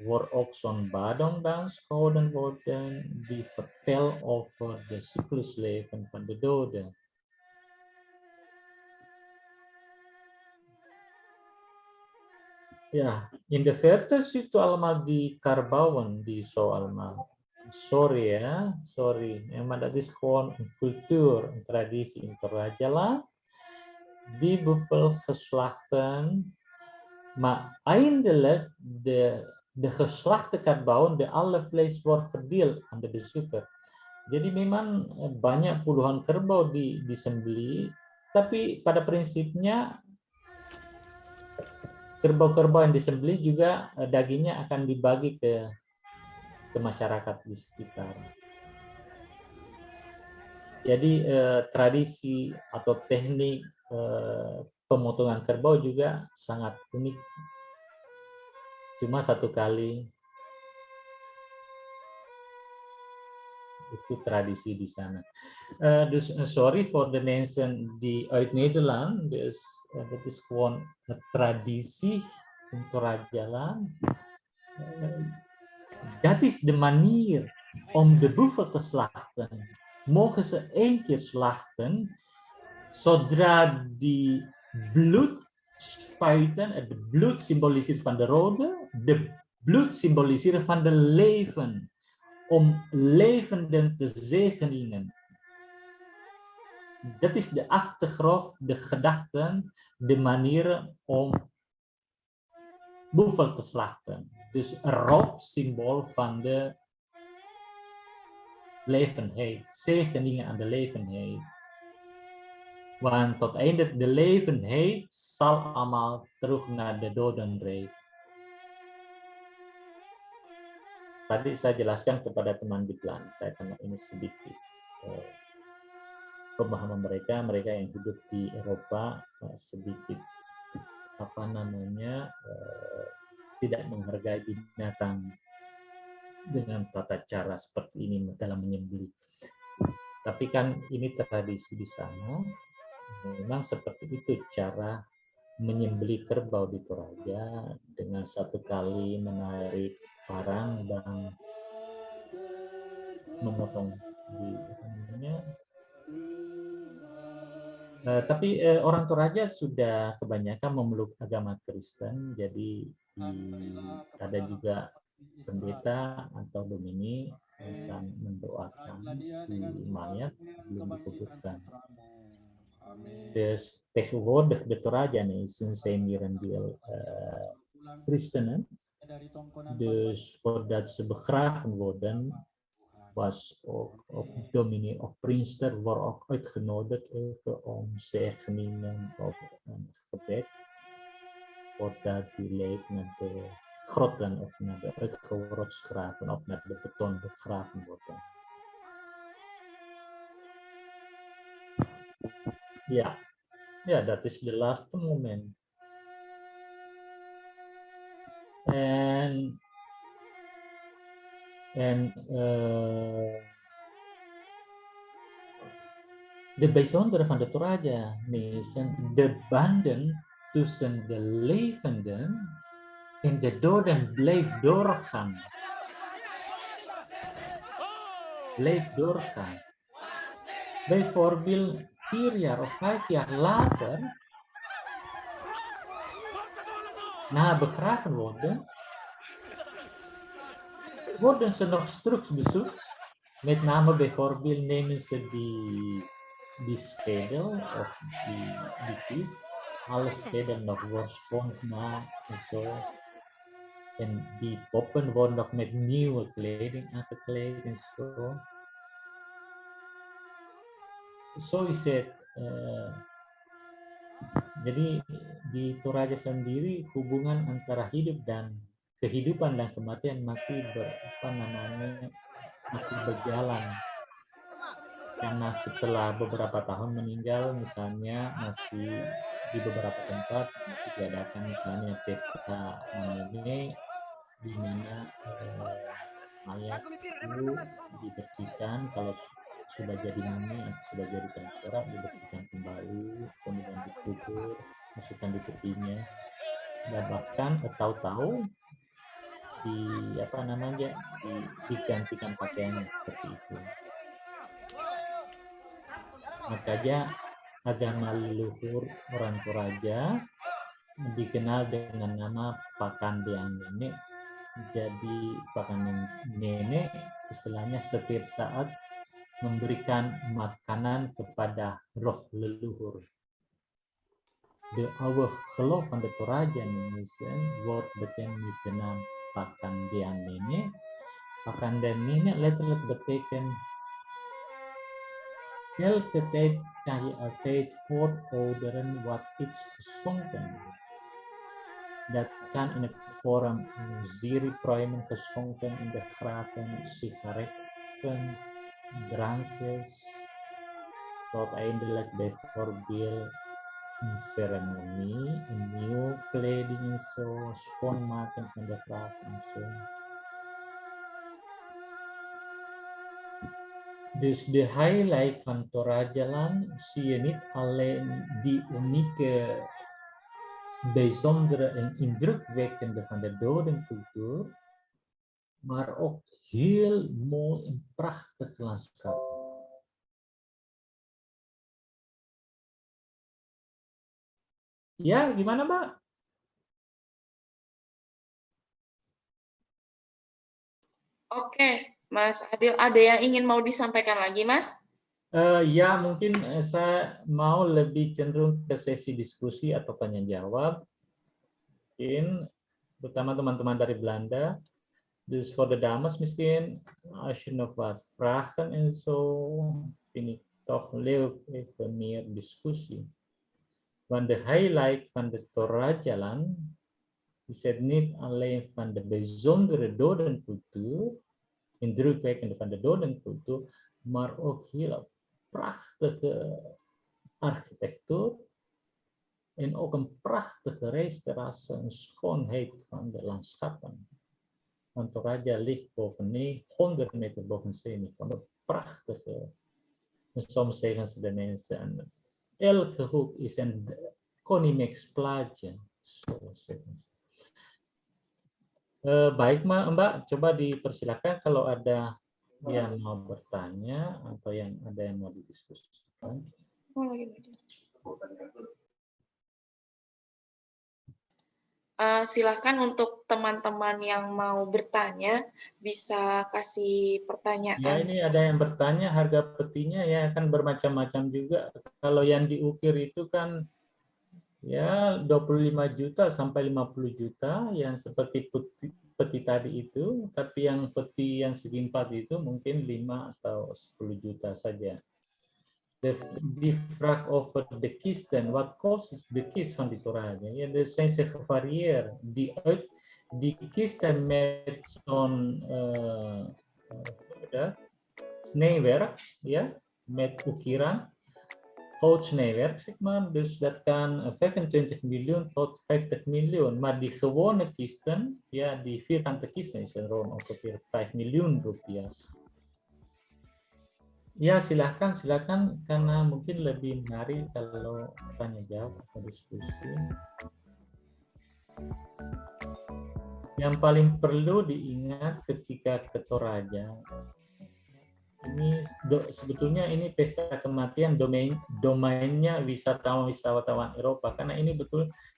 wordt ook zo'n badongdans gehouden worden die vertelt over de cyclusleven van de doden. Ja, in de verte ziet u allemaal die karbouwen die zo allemaal. Sorry ya, sorry. Maar dat is gewoon een cultuur, een traditie in Toraja. Die buffelgeslachten. Maar eindelijk de geslachte karbouwen, de alle vlees wordt verdeeld aan de bezoeker. Jadi memang banyak puluhan kerbau disembelih, tapi pada prinsipnya kerbau-kerbau yang disembelih juga dagingnya akan dibagi ke masyarakat di sekitar. Jadi tradisi atau teknik pemotongan kerbau juga sangat unik. Cuma satu kali. itu tradisi di sana. Dus sorry voor de mensen die uit Nederland, dus dat is gewoon een traditie om Toraja-jalan. Dat is de manier om de buffel te slachten. Mogen ze 1 keer slachten, zodra die bloed spuiten, het bloed symboliseert van de rode, de bloed symboliseert van de leven, om levenden te zegenen. Dat is de achtergrond, de gedachten, de manieren om buffel te slachten. Dus een rood symbool van de levenheid, zegeningen aan de levenheid. Want tot einde de levenheid zal allemaal terug naar de dodenrijk. Tadi saya jelaskan kepada teman di Belanda karena ini sedikit pemahaman mereka yang hidup di Eropa sedikit tidak menghargai binatang dengan tata cara seperti ini dalam menyembelih. Tapi kan ini tradisi di sana, memang seperti itu cara menyembelih kerbau di Toraja dengan 1 kali menarik parang dan memotong di tapi orang Toraja sudah kebanyakan memeluk agama Kristen, jadi ada juga pendeta atau domini akan mendoakan si mayat sebelum dikuburkan. Dus tegenwoordig de Toraja nation zijn merendeel christenen, dus voordat ze begraven worden was ook, of dominee of priester wordt ook uitgenodigd even om zegeningen of een gebed voordat die lijk naar de grotten of naar de uitgeworpsgraven of naar de beton begraven worden. Ja, dat is de laatste moment. De bijzondere van de Toraja is de banden tussen de levenden en de doden blijft doorgaan. Bijvoorbeeld 4 jaar of 5 jaar later, na begraven worden ze nog straks bezoekt. Met name bijvoorbeeld nemen ze die schedel of die kist, alle schedel nog wordt schoongemaakt en zo. En die poppen worden nog met nieuwe kleding aangekleed en zo. Zo is het. Jadi di Toraja sendiri hubungan antara hidup dan kehidupan dan kematian masih berjalan. Karena setelah beberapa tahun meninggal, misalnya masih di beberapa tempat masih diadakan misalnya pesta ini di mana mayat itu dibersihkan, kalau sudah jadi mumi atau sudah jadi tengkorak dibersihkan kembali, kemudian dikubur, masukkan di petinya, dan bahkan tahu-tahu digantikan pakaiannya seperti itu. Makanya agama leluhur orang Toraja dikenal dengan nama Pakandean Nenek. Jadi Pakandean Nenek istilahnya setiap saat memberikan makanan kepada roh leluhur. De oude geloof van de Toraja mensen wordt bekend met de naam Pakandean Nenek. Pakandean Nenek letterlijk betekent elke tijd kan je altijd voorouderen wat iets geschonken. Dat kan in het vorm zierpruimen geschonken in de graven, sigaretten, drankjes, tot eindelijk bijvoorbeeld een ceremonie, een nieuwe kleding en zo, schoonmaken van de graven en zo. Dus de highlight van Torajalan zie je niet alleen die unieke, bijzondere en indrukwekkende van de dodencultuur, maar ook heel mooi en prachtig landschap. Ya, gimana, Mbak? Oke, Mas Adil, ada yang ingin mau disampaikan lagi, Mas? Ya, mungkin saya mau lebih cenderung ke sesi diskusi atau tanya jawab. Mungkin terutama teman-teman dari Belanda. Dus voor de dames misschien, als je nog wat vragen en zo, vind ik toch leuk even meer discussie. Want de highlight van de Torajalan is het niet alleen van de bijzondere dodencultuur, indrukwekkende van de dodencultuur, maar ook heel prachtige architectuur en ook een prachtige reisterrassen, een schoonheid van de landschappen. Want Toraja ligt boven 100 meter boven zeeniveau. Een prachtige, en soms zeggen ze de mensen, elke hoek is een Konimex plaatje. Zo zeggen ze. Baik, Mbak, coba dipersilakan kalau ada yang mau bertanya atau ada yang mau didiskusikan. Silakan untuk teman-teman yang mau bertanya bisa kasih pertanyaan. Ya, ini ada yang bertanya harga petinya ya kan bermacam-macam juga. Kalau yang diukir itu kan ya 25 juta sampai 50 juta yang seperti peti tadi itu, tapi yang peti yang segi 4 itu mungkin 5 atau 10 juta saja. Die vraag over de kisten, wat kost de kist van die Toraja? Ja, er zijn ze gevarieerd. Die kisten met zo'n snijwerk, ja, met ukiran, houtsnijwerk, zeg maar. Dus dat kan 25 miljoen tot 50 miljoen. Maar die gewone kisten, ja, die vierkante kisten is rond ongeveer 5 miljoen rupiah. Ya, silakan karena mungkin lebih menarik kalau tanya jawab atau diskusi. Yang paling perlu diingat ketika ke Toraja, ini sebetulnya ini pesta kematian domainnya wisatawan Eropa, karena ini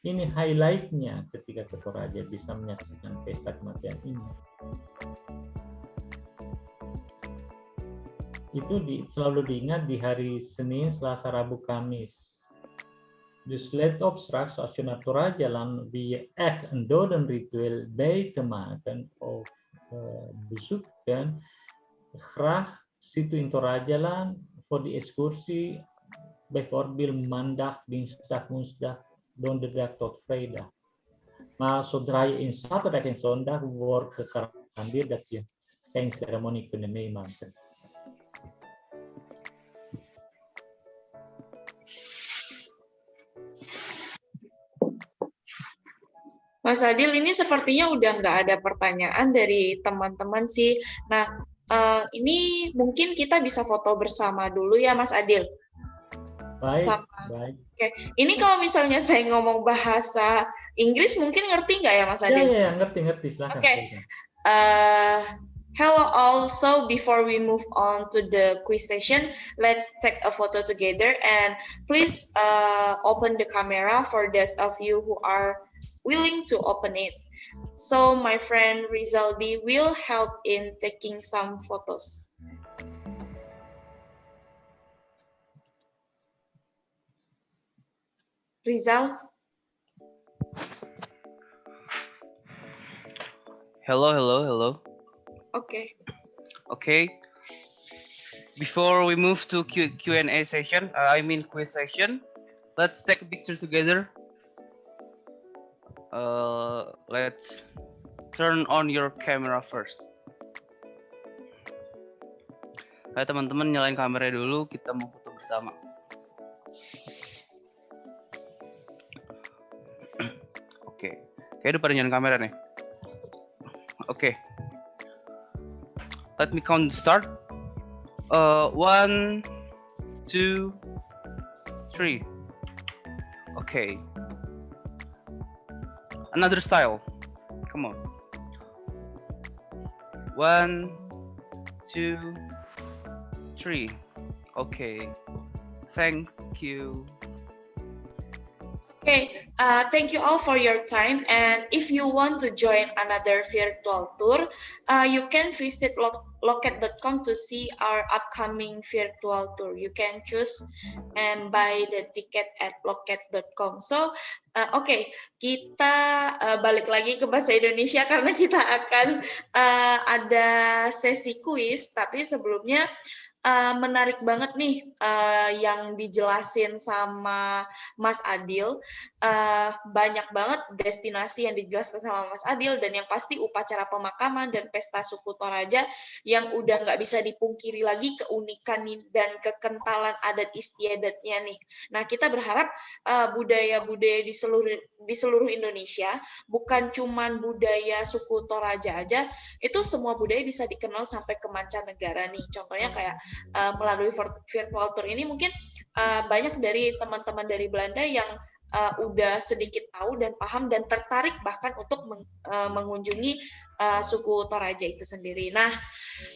ini highlightnya ketika ke Toraja bisa menyaksikan pesta kematian ini. Itu selalu diingat di hari Senin, Selasa, Rabu, Kamis. Dus let op straks als je naar Torajalan wie je echt een dodenritueel bij te maken of bezoeken, graag situ in Torajalan voor die excursie, bijvoorbeeld maandag, dinsdag, woensdag, donderdag tot vrijdag. Maar zodra je in zaterdag en zondag wordt gegarandeerd dat je geen ceremonie kunt meemaken. Mas Adil, ini sepertinya udah nggak ada pertanyaan dari teman-teman sih. Nah, ini mungkin kita bisa foto bersama dulu ya, Mas Adil. Baik. Oke. Ini kalau misalnya saya ngomong bahasa Inggris, mungkin ngerti nggak ya, Mas Adil? Ya, ngerti. Silakan. Oke. Hello all. So before we move on to the quiz session, let's take a photo together and please open the camera for those of you who are willing to open it. So my friend Rizaldi will help in taking some photos. Rizal? Hello. Okay. Before we move to Q&A session, quiz session, let's take a picture together. Let's turn on your camera first. Ayo teman-teman nyalain kameranya dulu, kita mau foto bersama. Oke, udah pada nyalain kamera nih. Oke. Let me count the start. 1, 2, 3. Okay. Another style. Come on. 1, 2, 3. Okay. Thank you. Okay, thank you all for your time. And if you want to join another virtual tour, you can visit loket.com to see our upcoming virtual tour. You can choose and buy the ticket at loket.com. So, oke, kita balik lagi ke bahasa Indonesia karena kita akan ada sesi kuis, tapi sebelumnya menarik banget nih yang dijelasin sama Mas Adil. Banyak banget destinasi yang dijelaskan sama Mas Adil, dan yang pasti upacara pemakaman dan pesta suku Toraja yang udah nggak bisa dipungkiri lagi keunikan dan kekentalan adat istiadatnya nih. Nah, kita berharap budaya-budaya di seluruh Indonesia, bukan cuman budaya suku Toraja aja, itu semua budaya bisa dikenal sampai ke mancanegara nih. Contohnya kayak melalui virtual tour ini mungkin banyak dari teman-teman dari Belanda yang udah sedikit tahu dan paham dan tertarik bahkan untuk mengunjungi suku Toraja itu sendiri. Nah,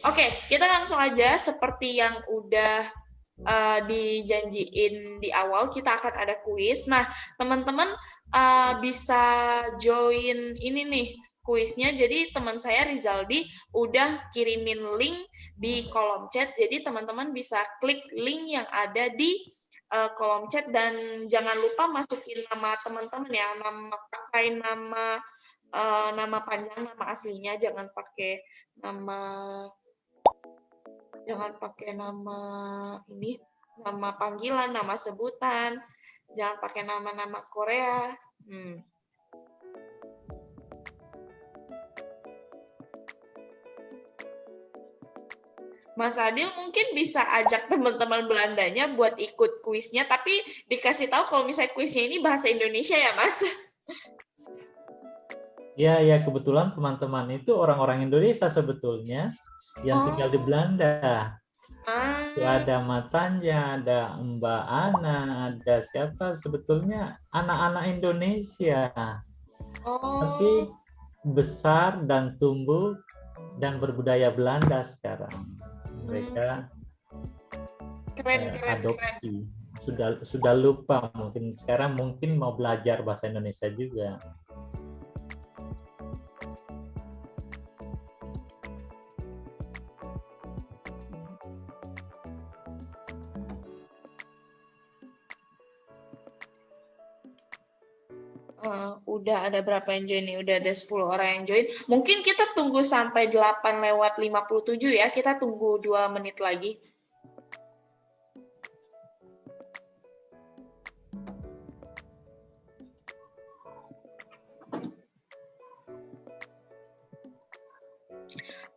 oke, kita langsung aja seperti yang udah dijanjiin di awal, kita akan ada kuis. Nah, teman-teman bisa join ini nih kuisnya. Jadi teman saya Rizaldi udah kirimin link di kolom chat, jadi teman-teman bisa klik link yang ada di kolom chat, dan jangan lupa masukin nama teman-teman ya, pakai nama panjang, nama aslinya, jangan pakai nama ini, nama panggilan, nama sebutan, jangan pakai nama-nama Korea. Mas Adil mungkin bisa ajak teman-teman Belandanya buat ikut kuisnya, tapi dikasih tahu kalau misalnya kuisnya ini bahasa Indonesia ya, Mas. Ya, kebetulan teman-teman itu orang-orang Indonesia sebetulnya yang tinggal di Belanda. Itu ada Matanya, ada Mbak Ana, ada siapa sebetulnya anak-anak Indonesia. Tapi besar dan tumbuh dan berbudaya Belanda sekarang. Mereka adopsi. Sudah lupa mungkin, sekarang mungkin mau belajar bahasa Indonesia juga. Udah ada berapa yang join nih? Udah ada 10 orang yang join. Mungkin kita tunggu sampai 8:57 ya. Kita tunggu 2 menit lagi.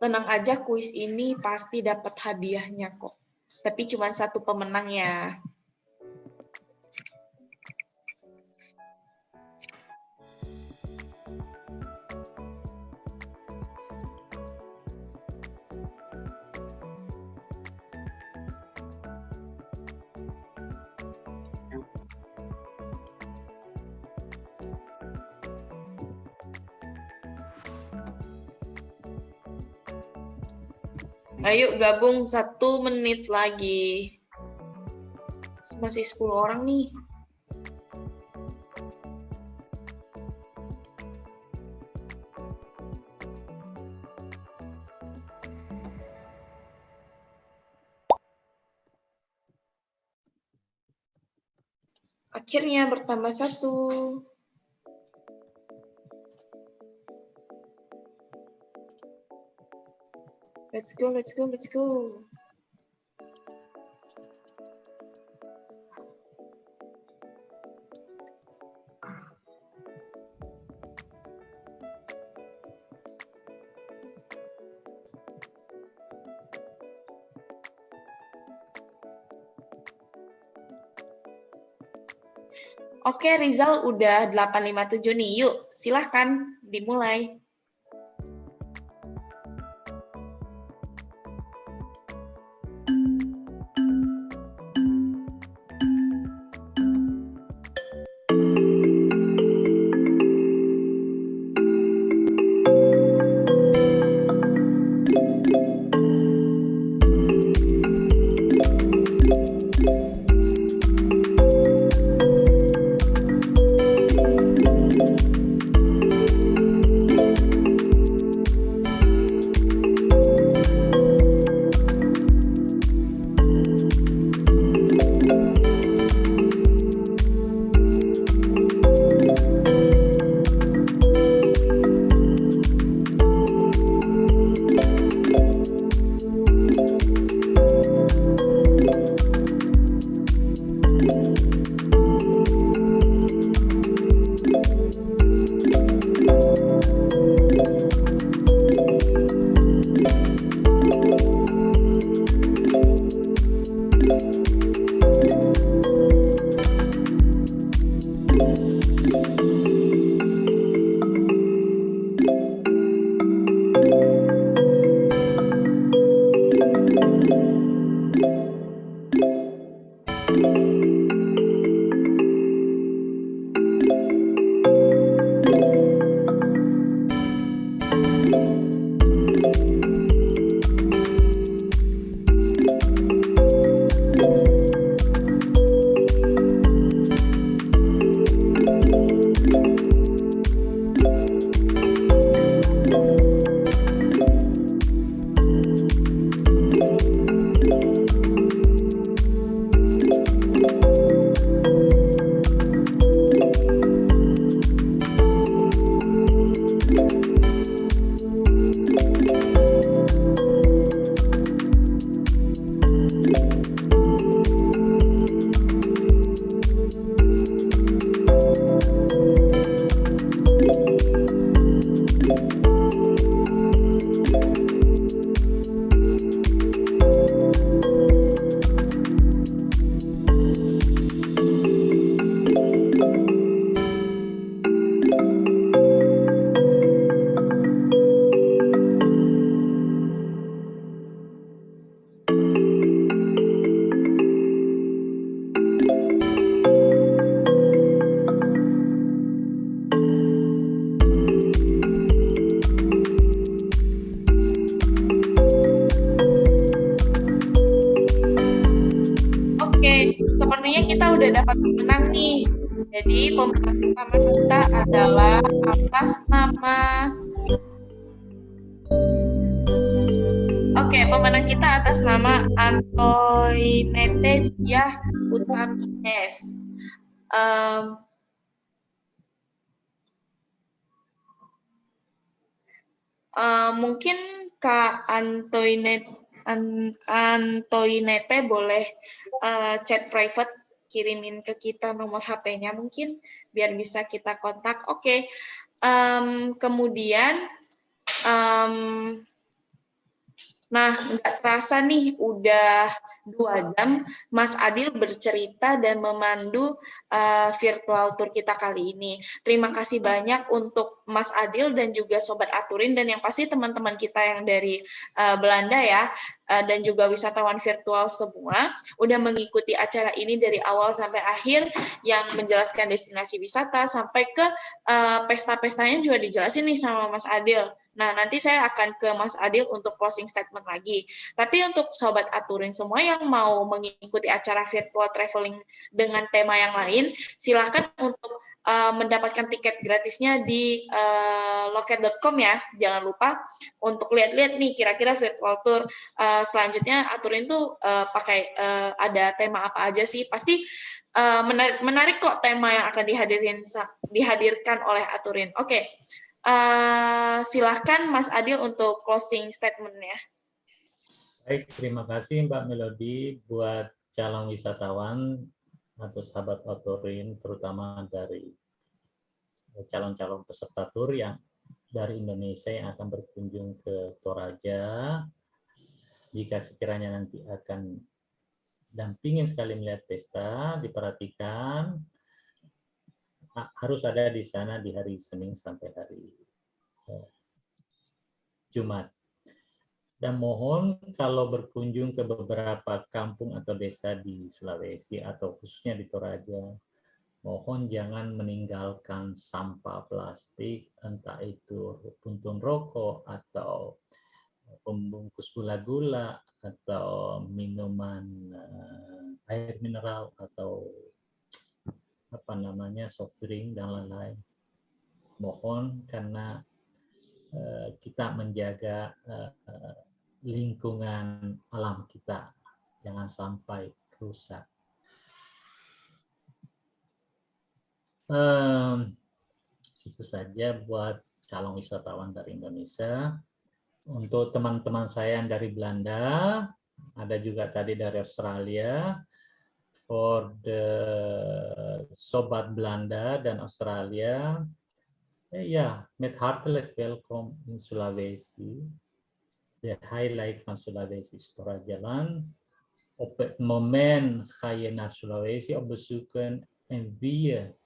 Tenang aja, kuis ini pasti dapat hadiahnya kok. Tapi cuma satu pemenang ya. Ayo gabung 1 menit lagi. Masih 10 orang nih. Akhirnya bertambah 1. Let's go, let's go, let's go. Oke, Rizal udah 8:57 nih. Yuk, silahkan dimulai. Oke, sepertinya kita udah dapat pemenang nih. Jadi pemenang pertama kita adalah atas nama. Oke, pemenang kita atas nama Antoinette Diah Utamines. Mungkin Kak Antoinette boleh chat private, kirimin ke kita nomor HP-nya mungkin biar bisa kita kontak. Oke. Kemudian nah, nggak terasa nih udah 2 jam Mas Adil bercerita dan memandu virtual tour kita kali ini. Terima kasih banyak untuk Mas Adil dan juga Sobat Aturin, dan yang pasti teman-teman kita yang dari Belanda ya, dan juga wisatawan virtual semua udah mengikuti acara ini dari awal sampai akhir, yang menjelaskan destinasi wisata sampai ke pesta-pestanya juga dijelasin nih sama Mas Adil. Nah, nanti saya akan ke Mas Adil untuk closing statement lagi. Tapi untuk Sobat Aturin semua yang mau mengikuti acara virtual traveling dengan tema yang lain, silakan untuk mendapatkan tiket gratisnya di loket.com ya. Jangan lupa untuk lihat-lihat nih kira-kira virtual tour selanjutnya Aturin tuh pakai ada tema apa aja sih. Pasti menarik kok tema yang akan dihadirkan oleh Aturin. Oke. Silahkan Mas Adil untuk closing statement-nya. Baik, terima kasih Mbak Melody buat calon wisatawan atau sahabat Aturin, terutama dari calon-calon peserta tur yang dari Indonesia yang akan berkunjung ke Toraja. Jika sekiranya nanti akan dan ingin sekali melihat pesta, diperhatikan harus ada di sana di hari Senin sampai hari Jumat. Dan mohon kalau berkunjung ke beberapa kampung atau desa di Sulawesi atau khususnya di Toraja, mohon jangan meninggalkan sampah plastik, entah itu puntung rokok atau pembungkus gula-gula atau minuman air mineral atau apa namanya soft drink dan lain-lain. Mohon karena kita menjaga lingkungan alam kita, jangan sampai rusak. Itu saja buat calon wisatawan dari Indonesia. Untuk teman-teman saya yang dari Belanda, ada juga tadi dari Australia. For the Sobat Belanda dan Australia, ja, met hartelijk welkom in Sulawesi. De highlight van Sulawesi is Torajaland. Op het moment ga je naar Sulawesi op bezoeken en wie je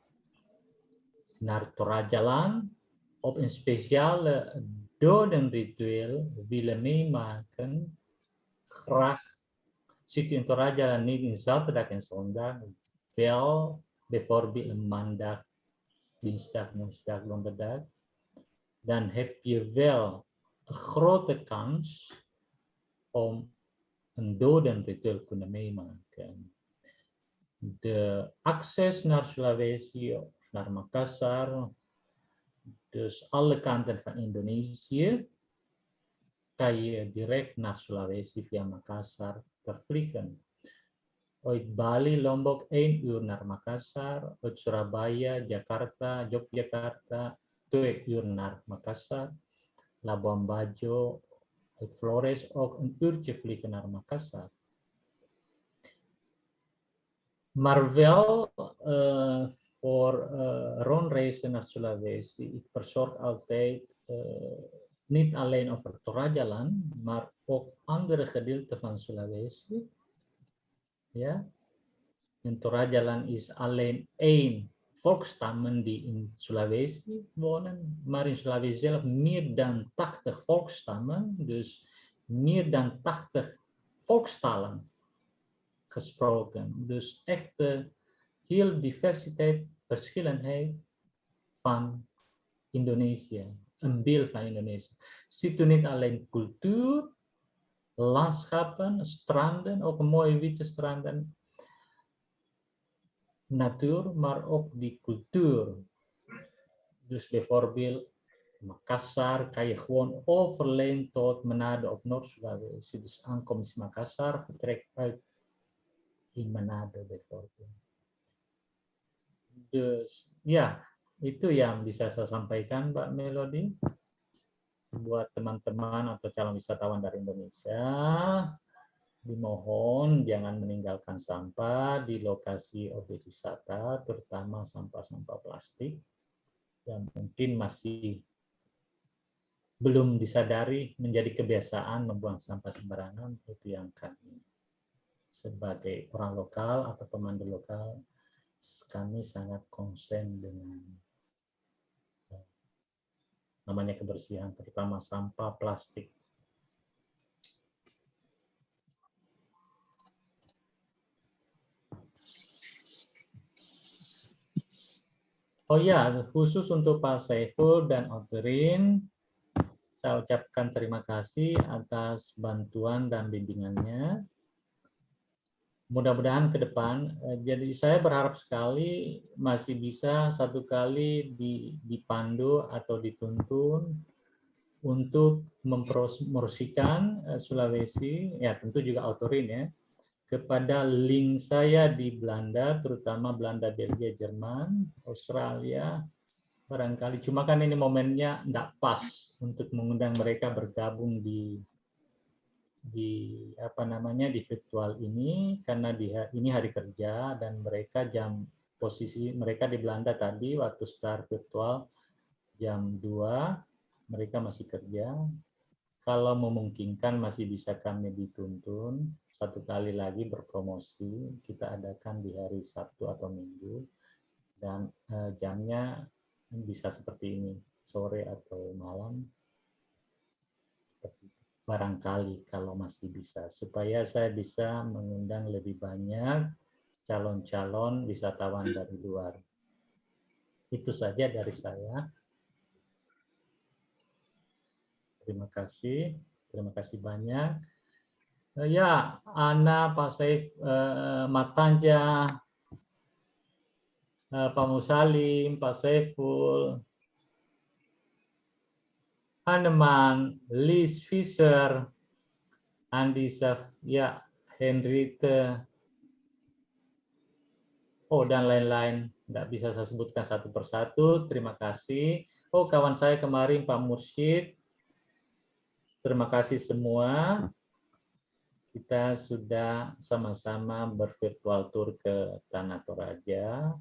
naar Torajaland op een speciale dodenritueel willen meemaken, graag zit u in Torajaland niet in zaterdag en zondag, wel bijvoorbeeld een maandag, dinsdag, woensdag, donderdag, dan heb je wel een grote kans om een dodenritueel kunnen meemaken. De access naar Sulawesi of naar Makassar, dus alle kanten van Indonesië, kan je direct naar Sulawesi via Makassar vliegen. Uit Bali, Lombok 1 uur naar Makassar, uit Surabaya, Jakarta, Yogyakarta 2 uur naar Makassar, Labuan Bajo, uit Flores ook een uurtje vliegen naar Makassar. Maar wel voor rondreizen naar Sulawesi, ik verzorg altijd niet alleen over Torajaland, maar ook andere gedeelten van Sulawesi. Ja, in Torajaland is alleen 1 volkstammen die in Sulawesi wonen, maar in Sulawesi zelf meer dan 80 volkstammen, dus meer dan 80 volkstalen gesproken. Dus echt heel diversiteit, verschillenheid van Indonesië, een beeld van Indonesië. Ziet u niet alleen cultuur, landschappen, stranden, ook mooie witte stranden, natuur, maar ook die cultuur. Dus bijvoorbeeld Makassar kan je gewoon overleen tot Manado of Noord-Sulawesi. Dus aankomst Makassar, vertrek uit in Manado bijvoorbeeld. Dus ya, itu yang bisa saya sampaikan Mbak Melody. Buat teman-teman atau calon wisatawan dari Indonesia, dimohon jangan meninggalkan sampah di lokasi objek wisata, terutama sampah-sampah plastik yang mungkin masih belum disadari menjadi kebiasaan membuang sampah sembarangan. Itu yang kami sebagai orang lokal atau pemandu lokal, kami sangat konsen dengan namanya kebersihan, terutama sampah plastik. Oh ya, khusus untuk Pak Saiful dan Oterin, saya ucapkan terima kasih atas bantuan dan bimbingannya. Mudah-mudahan ke depan, jadi saya berharap sekali masih bisa satu kali dipandu atau dituntun untuk mempromosikan Sulawesi, ya tentu juga Otorin ya, kepada link saya di Belanda, terutama Belanda, Belgia, Jerman, Australia, barangkali. Cuma kan ini momennya enggak pas untuk mengundang mereka bergabung di apa namanya di virtual ini, karena ini hari kerja dan mereka posisi mereka di Belanda tadi waktu start virtual jam 2, mereka masih kerja. Kalau memungkinkan masih bisa kami dituntun satu kali lagi berpromosi, kita adakan di hari Sabtu atau Minggu, dan jamnya bisa seperti ini, sore atau malam, barangkali kalau masih bisa, supaya saya bisa mengundang lebih banyak calon-calon wisatawan dari luar. Itu saja dari saya. Terima kasih banyak. Ya, Ana, Pak Saif, Matanja, Pak Musalim, Pak Saiful, Haneman, Liz Fischer, Andi ya, Henriette, dan lain-lain. Nggak bisa saya sebutkan satu persatu. Terima kasih. Kawan saya kemarin Pak Mursyid. Terima kasih semua. Kita sudah sama-sama bervirtual tour ke Tanah Toraja,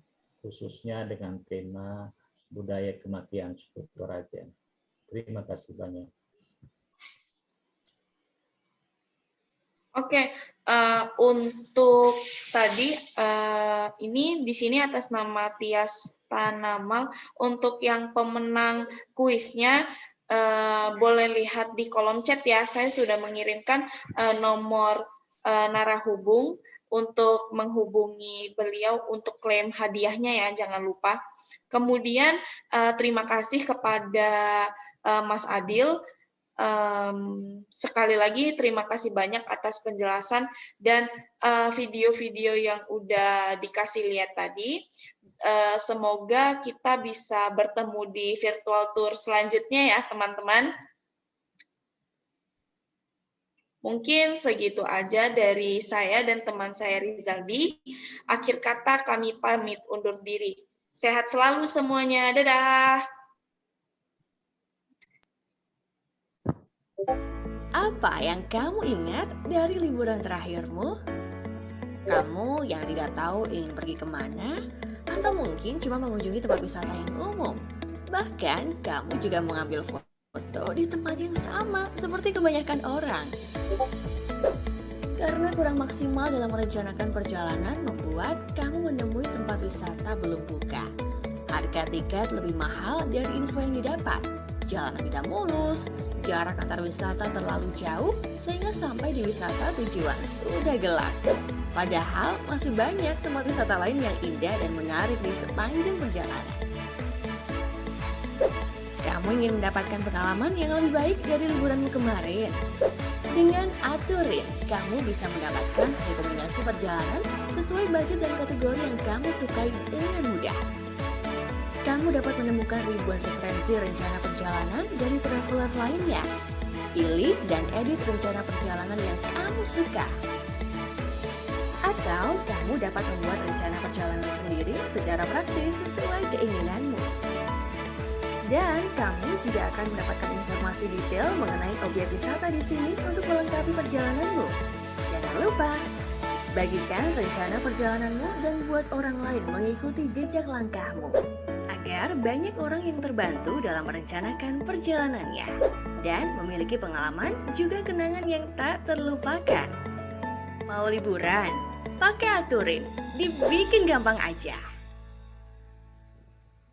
khususnya dengan tema budaya kematian suku Toraja. Terima kasih banyak. Oke, untuk tadi ini di sini atas nama Tias Tanamal. Untuk yang pemenang kuisnya boleh lihat di kolom chat ya. Saya sudah mengirimkan nomor narahubung untuk menghubungi beliau untuk klaim hadiahnya ya, jangan lupa. Kemudian terima kasih kepada Mas Adil. Sekali lagi terima kasih banyak atas penjelasan dan video-video yang udah dikasih lihat tadi. Semoga kita bisa bertemu di virtual tour selanjutnya ya teman-teman. Mungkin segitu aja dari saya dan teman saya Rizaldi. Akhir kata kami pamit undur diri. Sehat selalu semuanya. Dadah. Apa yang kamu ingat dari liburan terakhirmu? Kamu yang tidak tahu ingin pergi kemana? Atau mungkin cuma mengunjungi tempat wisata yang umum? Bahkan kamu juga mengambil foto di tempat yang sama seperti kebanyakan orang. Karena kurang maksimal dalam merencanakan perjalanan membuat kamu menemui tempat wisata belum buka. Harga tiket lebih mahal dari info yang didapat. Jalanan tidak mulus, jarak antar wisata terlalu jauh sehingga sampai di wisata tujuan sudah gelap. Padahal masih banyak tempat wisata lain yang indah dan menarik di sepanjang perjalanan. Kamu ingin mendapatkan pengalaman yang lebih baik dari liburanmu kemarin? Dengan Aturin, kamu bisa mendapatkan rekomendasi perjalanan sesuai budget dan kategori yang kamu sukai dengan mudah. Kamu dapat menemukan ribuan referensi rencana perjalanan dari traveler lainnya. Pilih dan edit rencana perjalanan yang kamu suka. Atau kamu dapat membuat rencana perjalanan sendiri secara praktis sesuai keinginanmu. Dan kamu juga akan mendapatkan informasi detail mengenai objek wisata di sini untuk melengkapi perjalananmu. Jangan lupa, bagikan rencana perjalananmu dan buat orang lain mengikuti jejak langkahmu. Agar banyak orang yang terbantu dalam merencanakan perjalanannya. Dan memiliki pengalaman juga kenangan yang tak terlupakan. Mau liburan? Pakai Aturin, dibikin gampang aja.